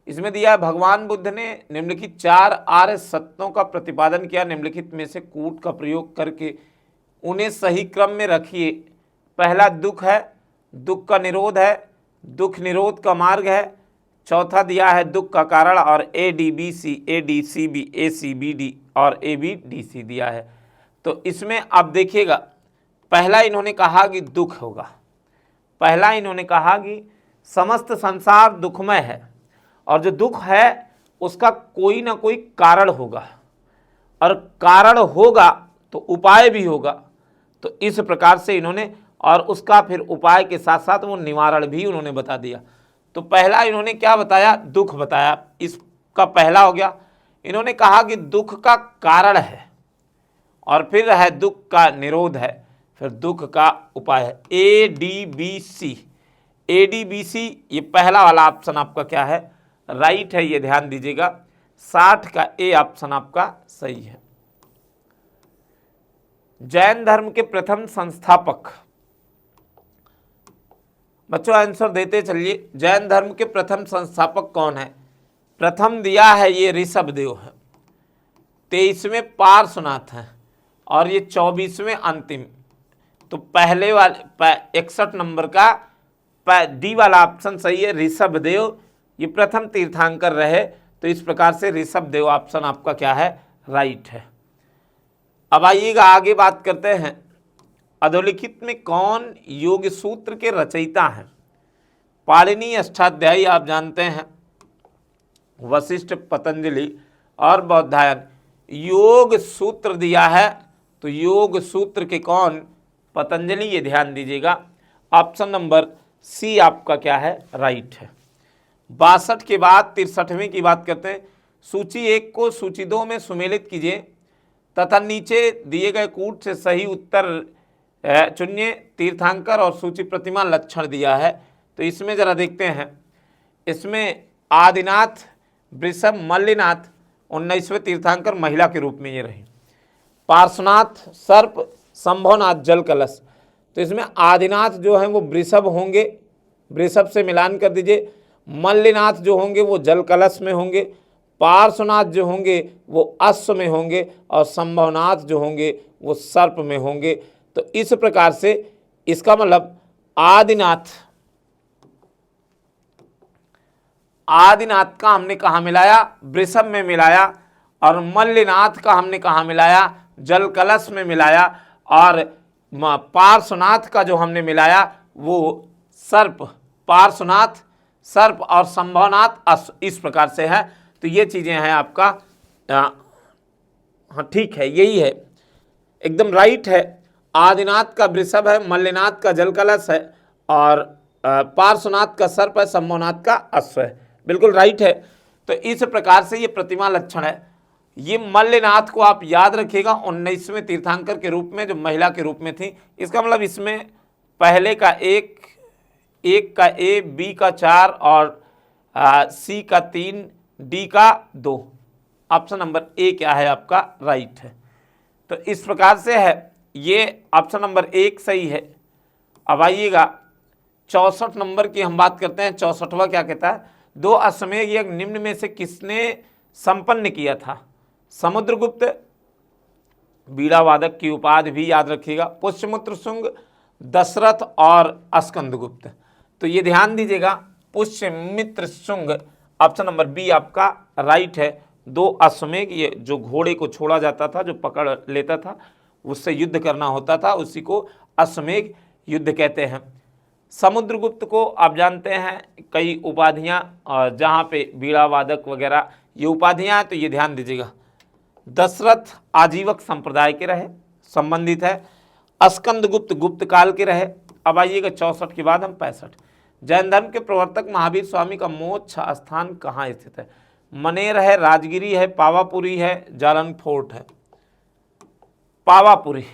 इसमें दिया है भगवान बुद्ध ने निम्नलिखित 4 आर्य सत्यों का प्रतिपादन किया, निम्नलिखित में से कूट का प्रयोग करके उन्हें सही क्रम में रखिए। पहला दुख है, दुख का निरोध है, दुख निरोध का मार्ग है। चौथा दिया है दुख का कारण और ADBC, ADCB, ACBD और ABDC दिया है। तो इसमें आप देखिएगा, पहला इन्होंने कहा कि दुख होगा, पहला इन्होंने कहा कि समस्त संसार दुखमय है और जो दुख है उसका कोई ना कोई कारण होगा और कारण होगा तो उपाय भी होगा। तो इस प्रकार से इन्होंने, और उसका फिर उपाय के साथ साथ वो निवारण भी उन्होंने बता दिया। तो पहला इन्होंने क्या बताया, दुख बताया, इसका पहला हो गया। इन्होंने कहा कि दुख का कारण है और फिर है दुख का निरोध है, फिर दुख का उपाय है। ADBC, ADBC ये पहला वाला ऑप्शन आपका क्या है, राइट है, ये ध्यान दीजिएगा। 60 का ए ऑप्शन आपका सही है। जैन धर्म के प्रथम संस्थापक, बच्चों आंसर देते चलिए। जैन धर्म के प्रथम संस्थापक कौन है? प्रथम दिया है ये ऋषभदेव है, 23वें पार्श्वनाथ हैं और ये 24वें अंतिम। तो पहले वाले 61 नंबर का डी वाला ऑप्शन सही है, ऋषभदेव ये प्रथम तीर्थंकर रहे। तो इस प्रकार से ऋषभदेव ऑप्शन आपका क्या है, राइट है। अब आइएगा आगे बात करते हैं, अधोलिखित में कौन योग सूत्र के रचयिता हैं? पाणिनि अष्टाध्यायी आप जानते हैं, वशिष्ठ, पतंजलि और बौधायन। योग सूत्र दिया है तो योग सूत्र के कौन, पतंजलि, ये ध्यान दीजिएगा। ऑप्शन नंबर सी आपका क्या है, राइट है। 62 के बाद 63वें की बात करते हैं। सूची 1 को सूची 2 में सुमेलित कीजिए तथा नीचे दिए गए कूट से सही उत्तर चुनिए। तीर्थंकर और सूची प्रतिमा लक्षण दिया है, तो इसमें जरा देखते हैं। इसमें आदिनाथ, वृषभ, मल्लिनाथ 19वें तीर्थंकर महिला के रूप में ये रहे। पार्श्वनाथ सर्प, संभवनाथ जल कलश। तो इसमें आदिनाथ जो हैं वो वृषभ होंगे, वृषभ से मिलान कर दीजिए। मल्लिनाथ जो होंगे वो जल कलश में होंगे, पार्श्वनाथ जो होंगे वो अश्व में होंगे और संभवनाथ जो होंगे वो सर्प में होंगे। तो इस प्रकार से इसका मतलब आदिनाथ का हमने कहाँ मिलाया, वृषभ में मिलाया, और मल्लिनाथ का हमने कहाँ मिलाया, जल कलश में मिलाया, और पार्श्वनाथ का जो हमने मिलाया वो सर्प, पार्श्वनाथ सर्प और संभवनाथ अश्व, इस प्रकार से है। तो ये चीजें हैं आपका, हाँ ठीक है, यही है, एकदम राइट है। आदिनाथ का वृषभ है, मल्लिनाथ का जल कलश है और पार्श्वनाथ का सर्प है, संभवनाथ का अश्व है, बिल्कुल राइट है। तो इस प्रकार से ये प्रतिमा लक्षण है। ये मल्लिनाथ को आप याद रखिएगा 19वें तीर्थंकर के रूप में, जो महिला के रूप में थी। इसका मतलब इसमें पहले का एक का ए, बी का 4 और सी का 3, डी का 2। ऑप्शन नंबर ए क्या है आपका, राइट है। तो इस प्रकार से है, ये ऑप्शन नंबर 1 सही है। अब आइएगा 64 नंबर की हम बात करते हैं। 64वां क्या कहता है, 2 अश्वमेध यज्ञ निम्न में से किसने संपन्न किया था? समुद्रगुप्त, बीड़ावादक की उपाधि भी याद रखिएगा, पुष्यमित्र शुंग, दशरथ और स्कंदगुप्त। तो ये ध्यान दीजिएगा, Pushyamitra Shunga, option number B आपका राइट है। 2 अश्वमेध, ये जो घोड़े को छोड़ा जाता था, जो पकड़ लेता था, उससे युद्ध करना होता था, उसी को अश्वमेध युद्ध कहते हैं। समुद्रगुप्त को आप जानते हैं कई उपाधियां, और जहाँ पे बीड़ावादक वगैरह ये उपाधियां हैं, तो ये ध्यान दीजिएगा। दशरथ आजीवक संप्रदाय के रहे, संबंधित है। स्कंदगुप्त गुप्त काल के रहे। अब आइएगा 64 के बाद हम 65। जैन धर्म के प्रवर्तक महावीर स्वामी का मोक्ष स्थान कहाँ स्थित है? मनेर है, राजगिरी है, पावापुरी है, जालन फोर्ट है। पावापुरी,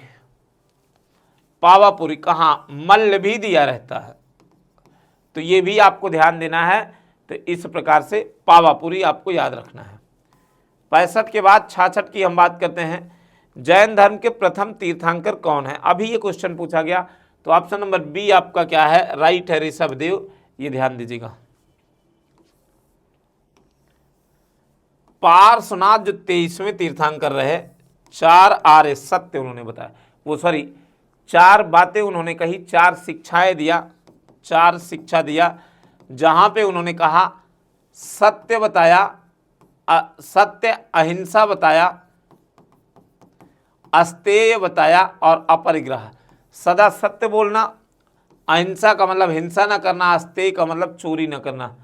पावापुरी कहाँ? मल्ल भी दिया रहता है, तो ये भी आपको ध्यान देना है। तो इस प्रकार से पावापुरी आपको याद रखना है। 65 के बाद 66 की हम बात करते हैं। जैन धर्म के प्रथम तीर्थंकर कौन है? अभी ये क्वेश्चन पूछा गया, तो ऑप्शन नंबर बी आपका क्या है? राइट है, ऋषभदेव। ये ध्यान दीजिएगा। पार्श्वनाथ जो 23वें तीर्थंकर रहे, 4 आर्य सत्य उन्होंने बताया, वो सॉरी 4 बातें उन्होंने कही, 4 शिक्षाएं दिया, 4 शिक्षा दिया, जहां पे उन्होंने कहा सत्य बताया, सत्य अहिंसा बताया, अस्तेय बताया और अपरिग्रह। सदा सत्य बोलना, अहिंसा का मतलब हिंसा न करना, अस्तेय का मतलब चोरी न करना,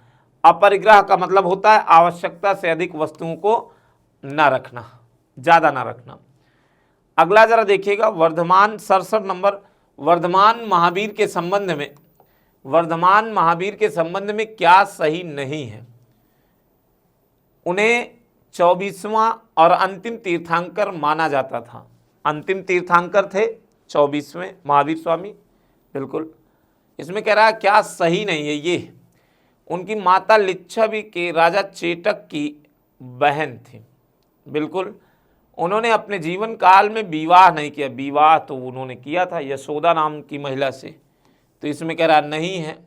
अपरिग्रह का मतलब होता है आवश्यकता से अधिक वस्तुओं को न रखना, ज़्यादा न रखना। अगला जरा देखिएगा, वर्धमान 67 नंबर, वर्धमान महावीर के संबंध में, वर्धमान महावीर के संबंध में क्या सही नहीं है? उन्हें 24वां और अंतिम तीर्थंकर माना जाता था। अंतिम तीर्थंकर थे 24वें महावीर स्वामी, बिल्कुल। इसमें कह रहा है क्या सही नहीं है ये? उनकी माता लिच्छवी के राजा चेटक की बहन थी, बिल्कुल। उन्होंने अपने जीवन काल में विवाह नहीं किया, विवाह तो उन्होंने किया था यशोदा नाम की महिला से, तो इसमें कह रहा नहीं है।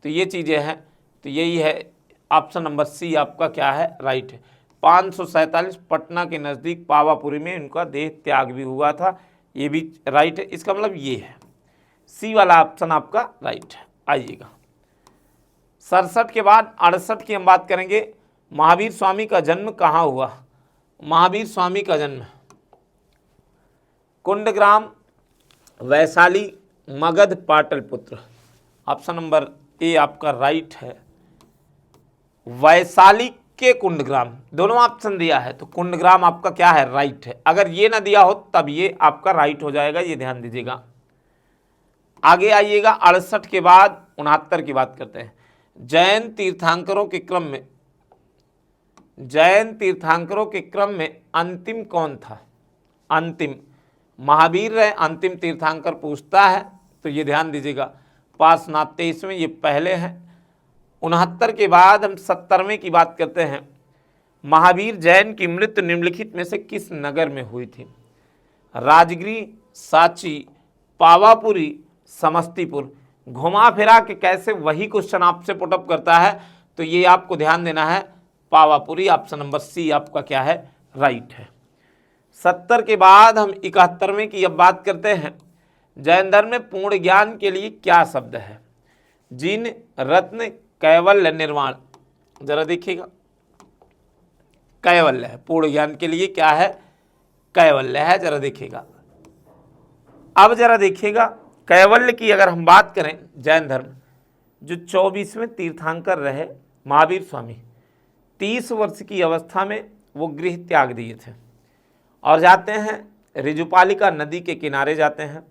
तो ये चीज़ें हैं, तो यही है, ऑप्शन नंबर सी आपका क्या है? राइट है। 547 पटना के नज़दीक पावापुरी में उनका देह त्याग भी हुआ था, ये भी राइट है। इसका मतलब ये है, सी वाला ऑप्शन आपका राइट है। आइएगा 67 के बाद 68 की हम बात करेंगे। महावीर स्वामी का जन्म कहाँ हुआ? महावीर स्वामी का जन्म Kundagram, Vaishali, Magadh, Pataliputra. Option number A आपका राइट है। वैशाली के कुंडग्राम, दोनों ऑप्शन दिया है, तो कुंडग्राम आपका क्या है? राइट है। अगर ये ना दिया हो तब ये आपका राइट हो जाएगा, ये ध्यान दीजिएगा। आगे आइएगा 68 के बाद 69 की बात करते हैं। जैन तीर्थंकरों के क्रम में, जैन तीर्थंकरों के क्रम में अंतिम कौन था? अंतिम महावीर रहे, अंतिम तीर्थंकर पूछता है, तो ये ध्यान दीजिएगा। पार्श्वनाथ 23वें, ये पहले हैं। 69 के बाद हम 70वें की बात करते हैं। महावीर जैन की मृत्यु निम्नलिखित में से किस नगर में हुई थी? राजगिरी, सांची, पावापुरी, समस्तीपुर। घुमा फिरा के कैसे वही क्वेश्चन आपसे पुटअप करता है, तो ये आपको ध्यान देना है। पावापुरी, ऑप्शन नंबर सी आपका क्या है? राइट है। 70 के बाद हम 71वें की अब बात करते हैं। जैन धर्म में पूर्ण ज्ञान के लिए क्या शब्द है? जिन, रत्न, कैवल्य, निर्वाण। जरा देखिएगा, कैवल्य है, पूर्ण ज्ञान के लिए क्या है? कैवल्य है। जरा देखिएगा, अब जरा देखिएगा कैवल्य की अगर हम बात करें, जैन धर्म जो 24वें तीर्थंकर रहे महावीर स्वामी, 30 वर्ष की अवस्था में वो गृह त्याग दिए थे और जाते हैं ऋजुपालिका नदी के किनारे जाते हैं,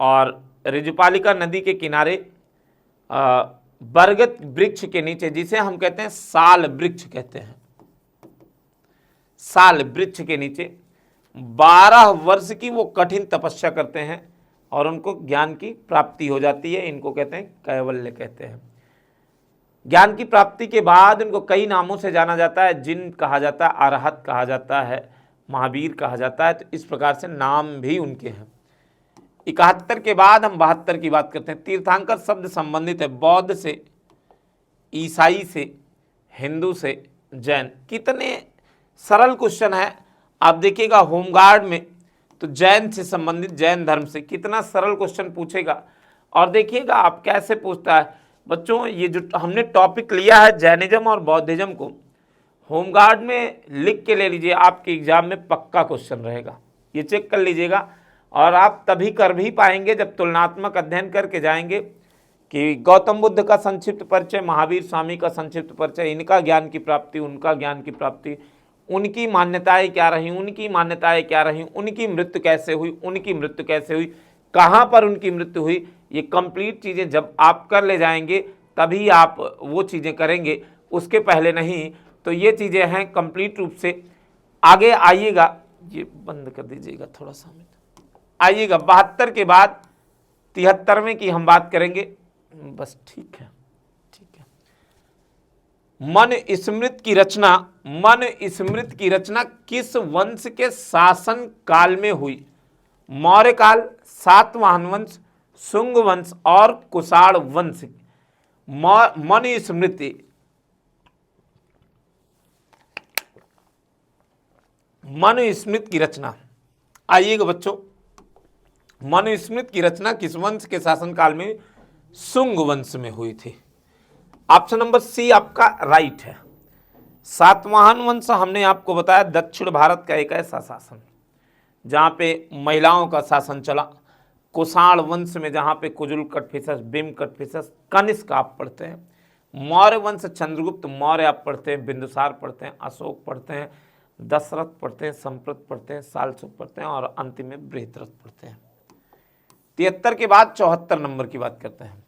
और ऋजुपालिका नदी के किनारे बरगद वृक्ष के नीचे, जिसे हम कहते हैं साल वृक्ष कहते हैं, साल वृक्ष के नीचे 12 वर्ष की वो कठिन तपस्या करते हैं और उनको ज्ञान की प्राप्ति हो जाती है। इनको कहते हैं कैवल्य कहते हैं। ज्ञान की प्राप्ति के बाद इनको कई नामों से जाना जाता है। जिन कहा जाता है, अरहत कहा जाता है, महावीर कहा जाता है, तो इस प्रकार से नाम भी उनके हैं। 71 के बाद हम 72 की बात करते हैं। तीर्थंकर शब्द संबंधित है बौद्ध से, ईसाई से, हिंदू से, जैन। कितने सरल क्वेश्चन है, आप देखिएगा होमगार्ड में, तो जैन से संबंधित, जैन धर्म से कितना सरल क्वेश्चन पूछेगा। और देखिएगा आप कैसे पूछता है। बच्चों ये जो हमने टॉपिक लिया है जैनिज्म और बौद्धिज्म को, होमगार्ड में लिख के ले लीजिए, आपके एग्जाम में पक्का क्वेश्चन रहेगा, ये चेक कर लीजिएगा। और आप तभी कर भी पाएंगे जब तुलनात्मक अध्ययन करके जाएंगे कि गौतम बुद्ध का संक्षिप्त परिचय, महावीर स्वामी का संक्षिप्त परिचय, इनका ज्ञान की प्राप्ति, उनका ज्ञान की प्राप्ति, उनकी मान्यताएं क्या रही, उनकी मान्यताएं क्या रही, उनकी मृत्यु कैसे हुई, उनकी मृत्यु कैसे हुई, कहाँ पर उनकी मृत्यु हुई, ये कंप्लीट चीज़ें जब आप कर ले जाएंगे तभी आप वो चीज़ें करेंगे, उसके पहले नहीं। तो ये चीज़ें हैं कंप्लीट रूप से। आगे आइएगा, ये बंद कर दीजिएगा थोड़ा सा। आइएगा 72 के बाद 73वें की हम बात करेंगे। बस ठीक है, ठीक है। मन स्मृति की रचना, मन स्मृति की रचना किस वंश के शासन काल में हुई? मौर्य काल, सातवाहन वंश, शुंग वंश और कुषाण वंश। मन स्मृति, मन स्मृति की रचना, आइएगा बच्चों, मन स्मृति की रचना किस वंश के शासनकाल में? शुंग वंश में हुई थी। ऑप्शन नंबर सी आपका राइट है। सातवाहन वंश हमने आपको बताया दक्षिण भारत का एक ऐसा शासन जहाँ पे महिलाओं का शासन चला। कुषाण वंश में जहाँ पे कुजुल कटफिसस, बिम कटफिसस, कनिष्क आप पढ़ते हैं। मौर्य वंश चंद्रगुप्त मौर्य आप पढ़ते हैं, बिंदुसार पढ़ते हैं, अशोक पढ़ते हैं, दशरथ पढ़ते हैं, संप्रत पढ़ते हैं, सालसुक पढ़ते हैं और अंतिम में बृहद्रथ पढ़ते हैं। 73 के बाद 74 नंबर की बात करते हैं।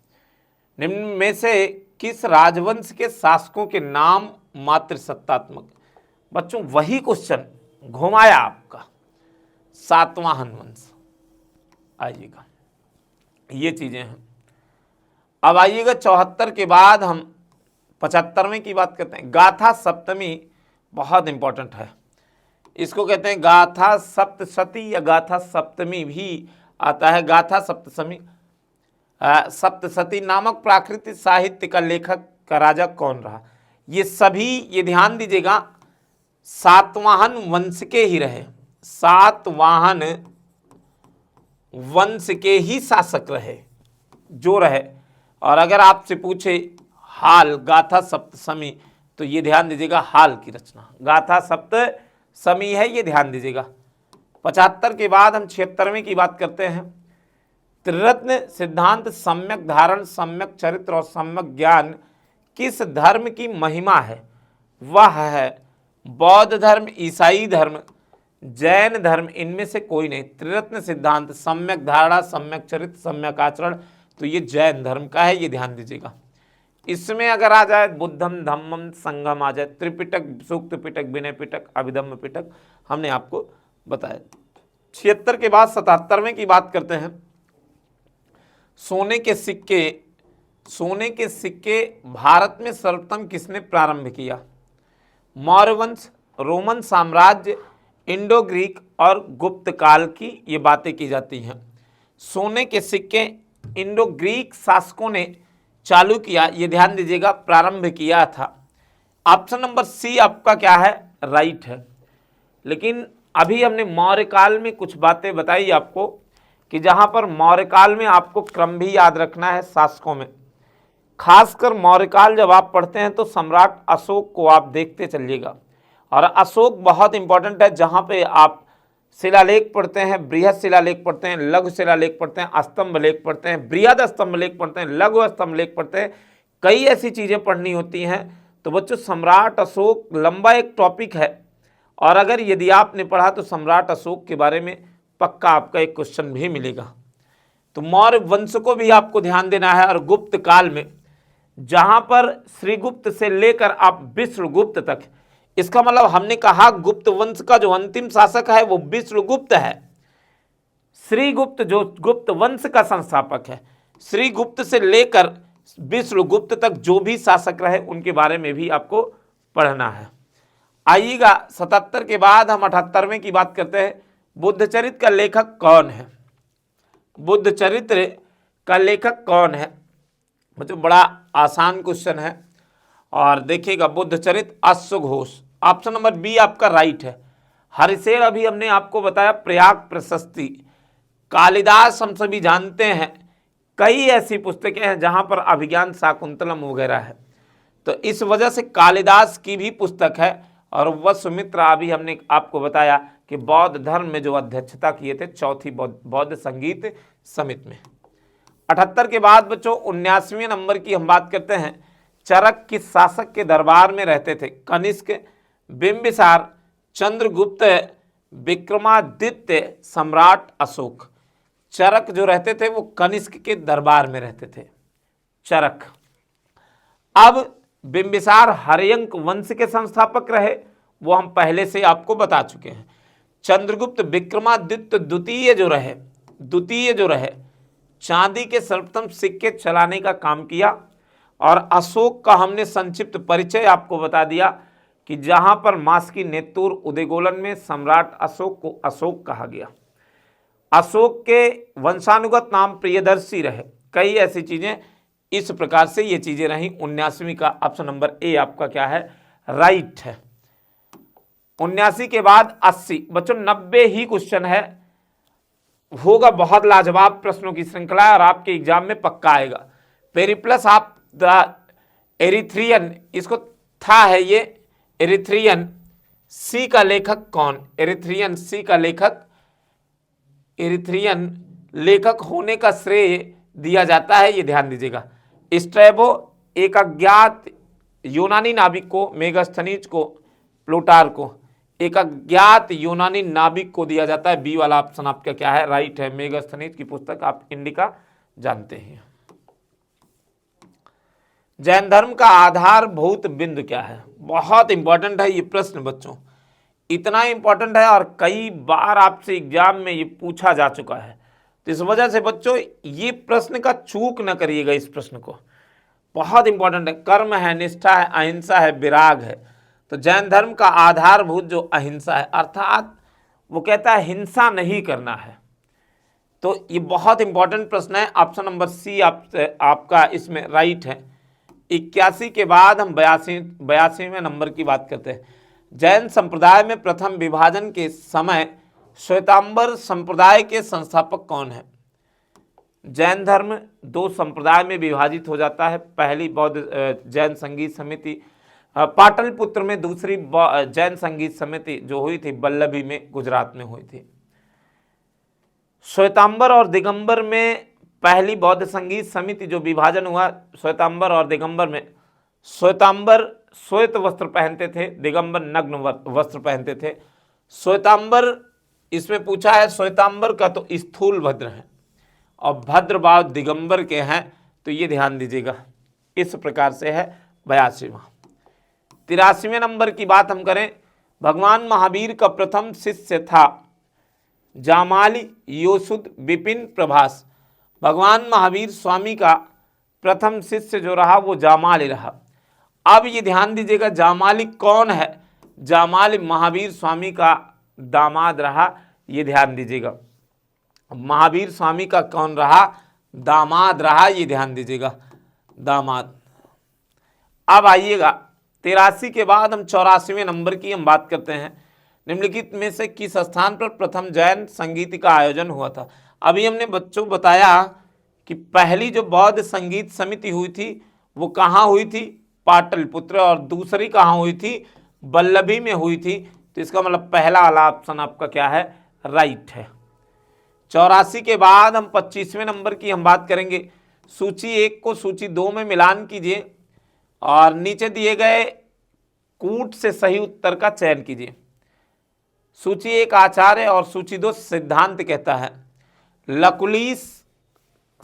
निम्न में से किस राजवंश के शासकों के नाम मात्र सत्तात्मक? बच्चों वही क्वेश्चन घुमाया आपका, सातवाहन वंश। आइएगा, ये चीजें हैं। अब आइएगा 74 के बाद हम 75वें की बात करते हैं। गाथा सप्तमी बहुत इंपॉर्टेंट है, इसको कहते हैं गाथा सप्तशती या गाथा सप्तमी भी आता है। गाथा सप्तमी सप्तशती नामक प्राकृतिक साहित्य का लेखक का राजा कौन रहा? ये सभी, ये ध्यान दीजिएगा, सातवाहन वंश के ही रहे, सातवाहन वंश के ही शासक रहे जो रहे। और अगर आपसे पूछे हाल गाथा सप्तमी तो ये ध्यान दीजिएगा हाल की रचना गाथा सप्तमी है, ये ध्यान दीजिएगा। 75 के बाद हम 76वें की बात करते हैं। त्रिरत्न सिद्धांत सम्यक धारण, सम्यक चरित्र और सम्यक ज्ञान किस धर्म की महिमा है? वह है बौद्ध धर्म, ईसाई धर्म, जैन धर्म, इनमें से कोई नहीं। त्रिरत्न सिद्धांत सम्यक धारणा, सम्यक चरित्र, सम्यक आचरण, तो ये जैन धर्म का है, ये ध्यान दीजिएगा। इसमें अगर आ जाए बुद्धम धम्मम संगम आ जाए, त्रिपिटक, सूक्त पिटक, विनय पिटक, अभिधम्म पिटक, हमने आपको बताया। 76 के बाद 77वें की बात करते हैं। सोने के सिक्के, सोने के सिक्के भारत में सर्वप्रथम किसने प्रारंभ किया? मौर्य वंश, रोमन साम्राज्य, इंडो ग्रीक और गुप्त काल की ये बातें की जाती हैं। सोने के सिक्के इंडो ग्रीक शासकों ने चालू किया, ये ध्यान दीजिएगा, प्रारंभ किया था। ऑप्शन नंबर सी आपका क्या है? राइट है। लेकिन अभी हमने मौर्य काल में कुछ बातें बताई आपको कि जहां पर मौर्य काल में आपको क्रम भी याद रखना है शासकों में। खासकर मौर्य काल जब आप पढ़ते हैं तो सम्राट अशोक को आप देखते चलिएगा, और अशोक बहुत इंपॉर्टेंट है। जहां पे आप शिलालेख पढ़ते हैं, बृहद शिलालेख पढ़ते हैं, लघु शिलालेख पढ़ते हैं, स्तंभ लेख पढ़ते हैं, बृहद स्तंभ लेख पढ़ते हैं, लघु स्तंभ लेख पढ़ते हैं, कई ऐसी चीज़ें पढ़नी होती हैं। तो बच्चों सम्राट अशोक लंबा एक टॉपिक है, और अगर यदि आपने पढ़ा तो सम्राट अशोक के बारे में पक्का आपका एक क्वेश्चन भी मिलेगा। तो मौर्य वंश को भी आपको ध्यान देना है। और गुप्त काल में जहां पर श्रीगुप्त से लेकर आप विष्णुगुप्त तक, इसका मतलब हमने कहा गुप्त वंश का जो अंतिम शासक है वो विष्णुगुप्त है। श्रीगुप्त जो गुप्त वंश का संस्थापक है, श्रीगुप्त से लेकर विष्णुगुप्त तक जो भी शासक रहे उनके बारे में भी आपको पढ़ना है। आइएगा 77 के बाद हम 78वें की बात करते हैं। बुद्ध चरित्र का लेखक कौन है? बुद्ध चरित्र का लेखक कौन है? मतलब बड़ा आसान क्वेश्चन है, और देखिएगा बुद्ध चरित्र अश्वघोष। ऑप्शन नंबर बी आपका राइट है। हरिशेर अभी हमने आपको बताया, प्रयाग प्रशस्ति, कालिदास हम सभी जानते हैं, कई ऐसी पुस्तकें हैं जहां पर अभिज्ञान शाकुंतलम वगैरह है, तो इस वजह से कालिदास की भी पुस्तक है। और वसुमित्रा अभी हमने आपको बताया कि बौद्ध धर्म में जो अध्यक्षता किए थे चौथी बौद्ध संगीत समिति में। 78 के बाद बच्चों 79वें नंबर की हम बात करते हैं। चरक किस शासक के दरबार में रहते थे? कनिष्क, बिंबिसार, चंद्रगुप्त, विक्रमादित्य, सम्राट अशोक। चरक जो रहते थे वो कनिष्क के दरबार में रहते थे, चरक। अब बिंबिसार हर्यंक वंश के संस्थापक रहे, वो हम पहले से आपको बता चुके हैं। चंद्रगुप्त विक्रमादित्य द्वितीय जो रहे चांदी के सर्वप्रथम सिक्के चलाने का काम किया। और अशोक का हमने संक्षिप्त परिचय आपको बता दिया कि जहां पर मास्की नेतुर उदयगोलन में सम्राट अशोक को अशोक कहा गया। अशोक के वंशानुगत नाम प्रियदर्शी रहे। कई ऐसी चीजें, इस प्रकार से ये चीजें रही। 79वीं का ऑप्शन नंबर ए आपका क्या है, राइट है। 79 के बाद 80, बच्चों 90 ही क्वेश्चन है, होगा बहुत लाजवाब प्रश्नों की श्रृंखला है और आपके एग्जाम में पक्का आएगा। पेरिप्लस ऑफ द एरिथ्रियन, इसको था है ये एरिथ्रियन सी का लेखक कौन, एरिथ्रियन सी का लेखक, एरिथ्रियन लेखक होने का श्रेय दिया जाता है, ये ध्यान दीजिएगा। स्ट्रैबो एक अज्ञात यूनानी नाविक को, मेगास्थनीज को, प्लूटार को, एक अज्ञात यूनानी नाविक को दिया जाता है। बी वाला ऑप्शन आपका क्या है, राइट है। मेगास्थनीज की पुस्तक आप इंडिका जानते हैं। जैन धर्म का आधारभूत बिंदु क्या है, बहुत इंपॉर्टेंट है ये प्रश्न बच्चों, इतना इंपॉर्टेंट है और कई बार आपसे एग्जाम में ये पूछा जा चुका है। तो इस वजह से बच्चों ये प्रश्न का चूक न करिएगा, इस प्रश्न को, बहुत इंपॉर्टेंट है। कर्म है, निष्ठा है, अहिंसा है, विराग है। तो जैन धर्म का आधारभूत जो अहिंसा है, अर्थात वो कहता है हिंसा नहीं करना है। तो ये बहुत इंपॉर्टेंट प्रश्न है। ऑप्शन नंबर सी आपका इसमें राइट है। 81 के बाद हम 82वें नंबर की बात करते हैं। जैन संप्रदाय में प्रथम विभाजन के समय श्वेतांबर संप्रदाय के संस्थापक कौन है। जैन धर्म 2 संप्रदाय में विभाजित हो जाता है। पहली बौद्ध जैन संगीत समिति पाटलिपुत्र में, दूसरी जैन संगीत समिति जो हुई थी वल्लभी में, गुजरात में हुई थी। श्वेतांबर और दिगंबर में पहली बौद्ध संगीत समिति जो विभाजन हुआ श्वेतांबर और दिगंबर में, श्वेतांबर श्वेत वस्त्र पहनते थे, दिगंबर नग्न वस्त्र पहनते थे। श्वेतांबर, इसमें पूछा है श्वेतांबर का तो स्थूल भद्र है और भद्र भाव दिगंबर के हैं, तो ये ध्यान दीजिएगा। इस प्रकार से है 82वां। 83वें नंबर की बात हम करें, भगवान महावीर का प्रथम शिष्य था जामाली योसुद विपिन प्रभास। भगवान महावीर स्वामी का प्रथम शिष्य जो रहा वो जामाली रहा। अब ये ध्यान दीजिएगा जामाली कौन है, जामाली महावीर स्वामी का दामाद रहा, ये ध्यान दीजिएगा। महावीर स्वामी का कौन रहा, दामाद रहा, ये ध्यान दीजिएगा, दामाद। अब आइएगा 83 के बाद हम 84वें नंबर की हम बात करते हैं। निम्नलिखित में से किस स्थान पर प्रथम जैन संगीत का आयोजन हुआ था। अभी हमने बच्चों बताया कि पहली जो बौद्ध संगीत समिति हुई थी वो कहाँ हुई थी, पाटलिपुत्र, और दूसरी कहाँ हुई थी, वल्लभी में हुई थी। तो इसका मतलब पहला वाला ऑप्शन आपका क्या है, राइट है। 84 के बाद हम 25वें नंबर की हम बात करेंगे। सूची 1 को सूची 2 में मिलान कीजिए और नीचे दिए गए कूट से सही उत्तर का चयन कीजिए। सूची 1 आचार्य और सूची 2 सिद्धांत कहता है। लकुलिस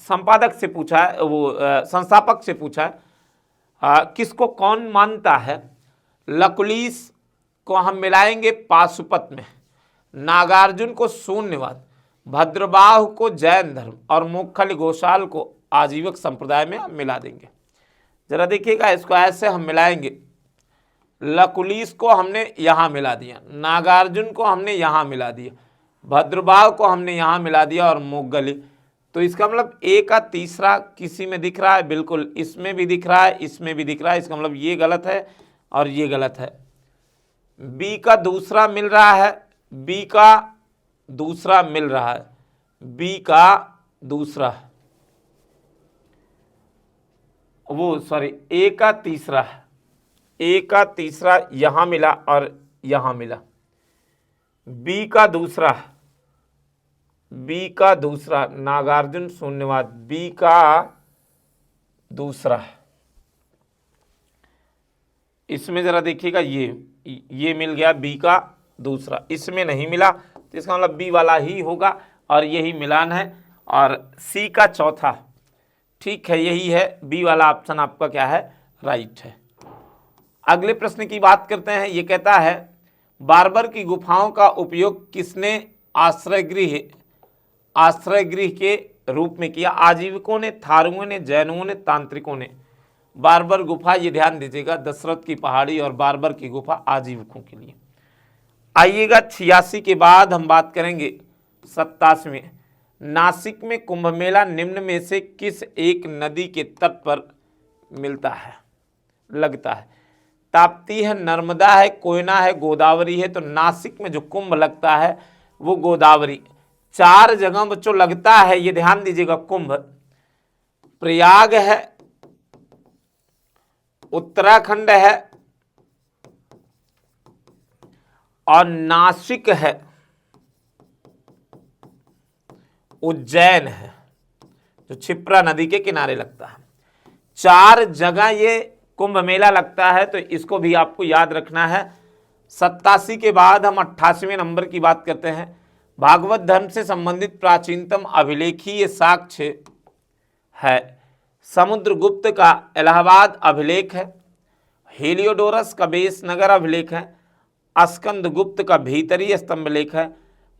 संपादक से पूछा है, वो संस्थापक से पूछा है, किसको कौन मानता है। लकुलिस को हम मिलाएंगे पाशुपत में, नागार्जुन को शून्यवाद, भद्रबाहु को जैन धर्म और मुखल घोषाल को आजीवक संप्रदाय में हम मिला देंगे। जरा देखिएगा, इसको ऐसे हम मिलाएंगे। लकुलिस को हमने यहाँ मिला दिया, नागार्जुन को हमने यहाँ मिला दिया, भद्रबाहु को हमने यहाँ मिला दिया और मुगली। तो इसका मतलब ए का तीसरा किसी में दिख रहा है, बिल्कुल इसमें भी दिख रहा है, इसमें भी दिख रहा है। इसका मतलब ये गलत है और ये गलत है। बी का दूसरा मिल रहा है, बी का दूसरा मिल रहा है, बी का दूसरा, वो सॉरी ए का तीसरा, ए का तीसरा यहां मिला और यहां मिला। बी का दूसरा, बी का दूसरा नागार्जुन शून्यवाद, बी का दूसरा। इसमें जरा देखिएगा, ये मिल गया बी का दूसरा, इसमें नहीं मिला, तो इसका मतलब बी वाला ही होगा और यही मिलान है। और सी का चौथा। ठीक है, यही है, बी वाला ऑप्शन आपका क्या है, राइट है। अगले प्रश्न की बात करते हैं। ये कहता है बार्बर की गुफाओं का उपयोग किसने आश्रयगृह के रूप में किया? आजीविकों ने, थारुओं ने, जैनों ने, तांत्रिकों ने। बार्बर गुफा, ये ध्यान दीजिएगा, दशरथ की पहाड़ी और बार्बर की गुफा आजीविकों के लिए। आइएगा 86 के बाद हम बात करेंगे 87 नासिक में कुंभ मेला निम्न में से किस एक नदी के तट पर लगता है? ताप्ती है, नर्मदा है, कोयना है, गोदावरी है। तो नासिक में जो कुंभ लगता है वो गोदावरी। 4 जगह बच्चों लगता है, ये ध्यान दीजिएगा। कुंभ प्रयाग है, उत्तराखंड है और नासिक है, उज्जैन है, जो क्षिप्रा नदी के किनारे लगता है। 4 जगह ये कुंभ मेला लगता है, तो इसको भी आपको याद रखना है। 87 के बाद हम 88वें नंबर की बात करते हैं। भागवत धर्म से संबंधित प्राचीनतम अभिलेखीय साक्ष्य है। समुद्रगुप्त का इलाहाबाद अभिलेख है, हेलियोडोरस का बेसनगर अभिलेख है, स्कंदगुप्त का भीतरी स्तंभलेख है,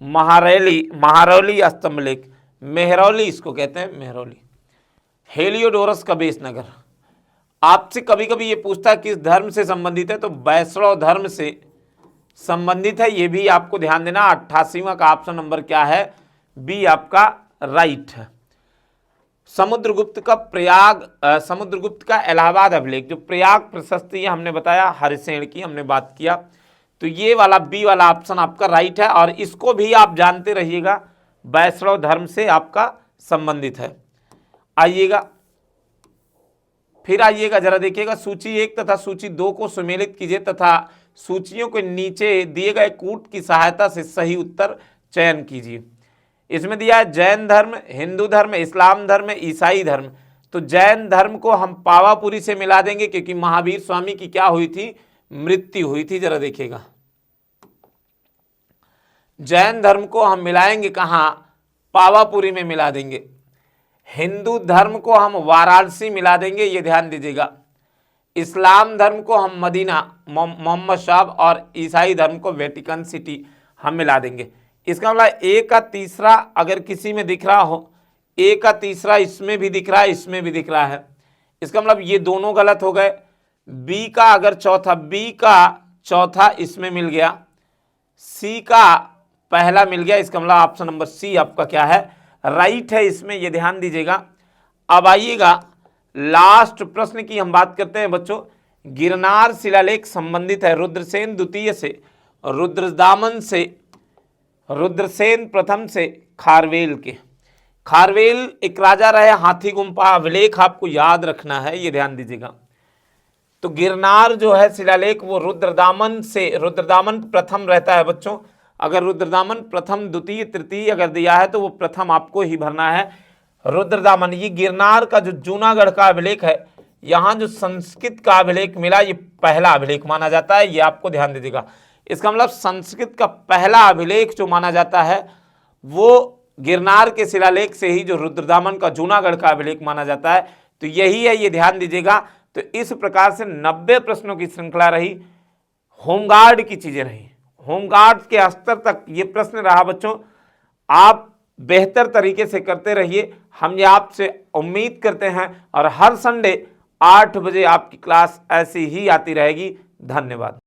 महारौली स्तंभलेख, मेहरौली इसको कहते हैं, मेहरौली। हेलियोडोरस का बेसनगर। आपसे कभी कभी ये पूछता है किस धर्म से संबंधित है, तो वैष्णव धर्म से संबंधित है, ये भी आपको ध्यान देना। 88वां का ऑप्शन नंबर क्या है, बी आपका राइट है। समुद्रगुप्त का इलाहाबाद अभिलेख, जो प्रयाग प्रशस्ति है, हमने बताया हरिसेन की हमने बात किया, तो ये वाला बी वाला ऑप्शन आपका राइट है। और इसको भी आप जानते रहिएगा, वैष्णव धर्म से आपका संबंधित है। आइएगा जरा देखिएगा, सूची 1 तथा सूची 2 को सुमेलित कीजिए तथा सूचियों के नीचे दिए गए कूट की सहायता से सही उत्तर चयन कीजिए। इसमें दिया है जैन धर्म, हिंदू धर्म, इस्लाम धर्म, ईसाई धर्म। तो जैन धर्म को हम पावापुरी से मिला देंगे, क्योंकि महावीर स्वामी की क्या हुई थी, मृत्यु हुई थी। जरा देखिएगा, जैन धर्म को हम मिलाएंगे कहां, पावापुरी में मिला देंगे। हिंदू धर्म को हम वाराणसी मिला देंगे, ये ध्यान दीजिएगा। इस्लाम धर्म को हम मदीना मोहम्मद साहब, और ईसाई धर्म को वेटिकन सिटी हम मिला देंगे। इसका मतलब ए का तीसरा अगर किसी में दिख रहा हो, ए का तीसरा इसमें भी दिख रहा है, इसमें भी दिख रहा है, इसका मतलब ये दोनों गलत हो गए। बी का अगर चौथा, बी का चौथा इसमें मिल गया, सी का पहला मिल गया, इसका मतलब ऑप्शन नंबर सी आपका क्या है, राइट है इसमें, ये ध्यान दीजिएगा। अब आइएगा लास्ट प्रश्न की हम बात करते हैं बच्चों। गिरनार शिलालेख संबंधित है रुद्रसेन द्वितीय से, रुद्रदामन से, रुद्रसेन प्रथम से, खारवेल के। खारवेल एक राजा रहे, हाथी गुम्फा अभिलेख आपको याद रखना है, ये ध्यान दीजिएगा। तो गिरनार जो है शिलालेख वो रुद्रदामन से, रुद्रदामन प्रथम रहता है बच्चों। अगर रुद्रदामन प्रथम, द्वितीय, तृतीय अगर दिया है तो वो प्रथम आपको ही भरना है, रुद्रदामन। ये गिरनार का जो जूनागढ़ का अभिलेख है, यहाँ जो संस्कृत का अभिलेख मिला, ये पहला अभिलेख माना जाता है, ये आपको ध्यान दीजिएगा। इसका मतलब संस्कृत का पहला अभिलेख जो माना जाता है वो गिरनार के शिलालेख से ही, जो रुद्रदामन का जूनागढ़ का अभिलेख माना जाता है, तो यही है, ये ध्यान दीजिएगा। तो इस प्रकार से 90 प्रश्नों की श्रृंखला रही, होमगार्ड की चीजें रही, होमगार्ड के स्तर तक ये प्रश्न रहा बच्चों। आप बेहतर तरीके से करते रहिए, हम ये आपसे उम्मीद करते हैं। और हर संडे 8 बजे आपकी क्लास ऐसी ही आती रहेगी। धन्यवाद।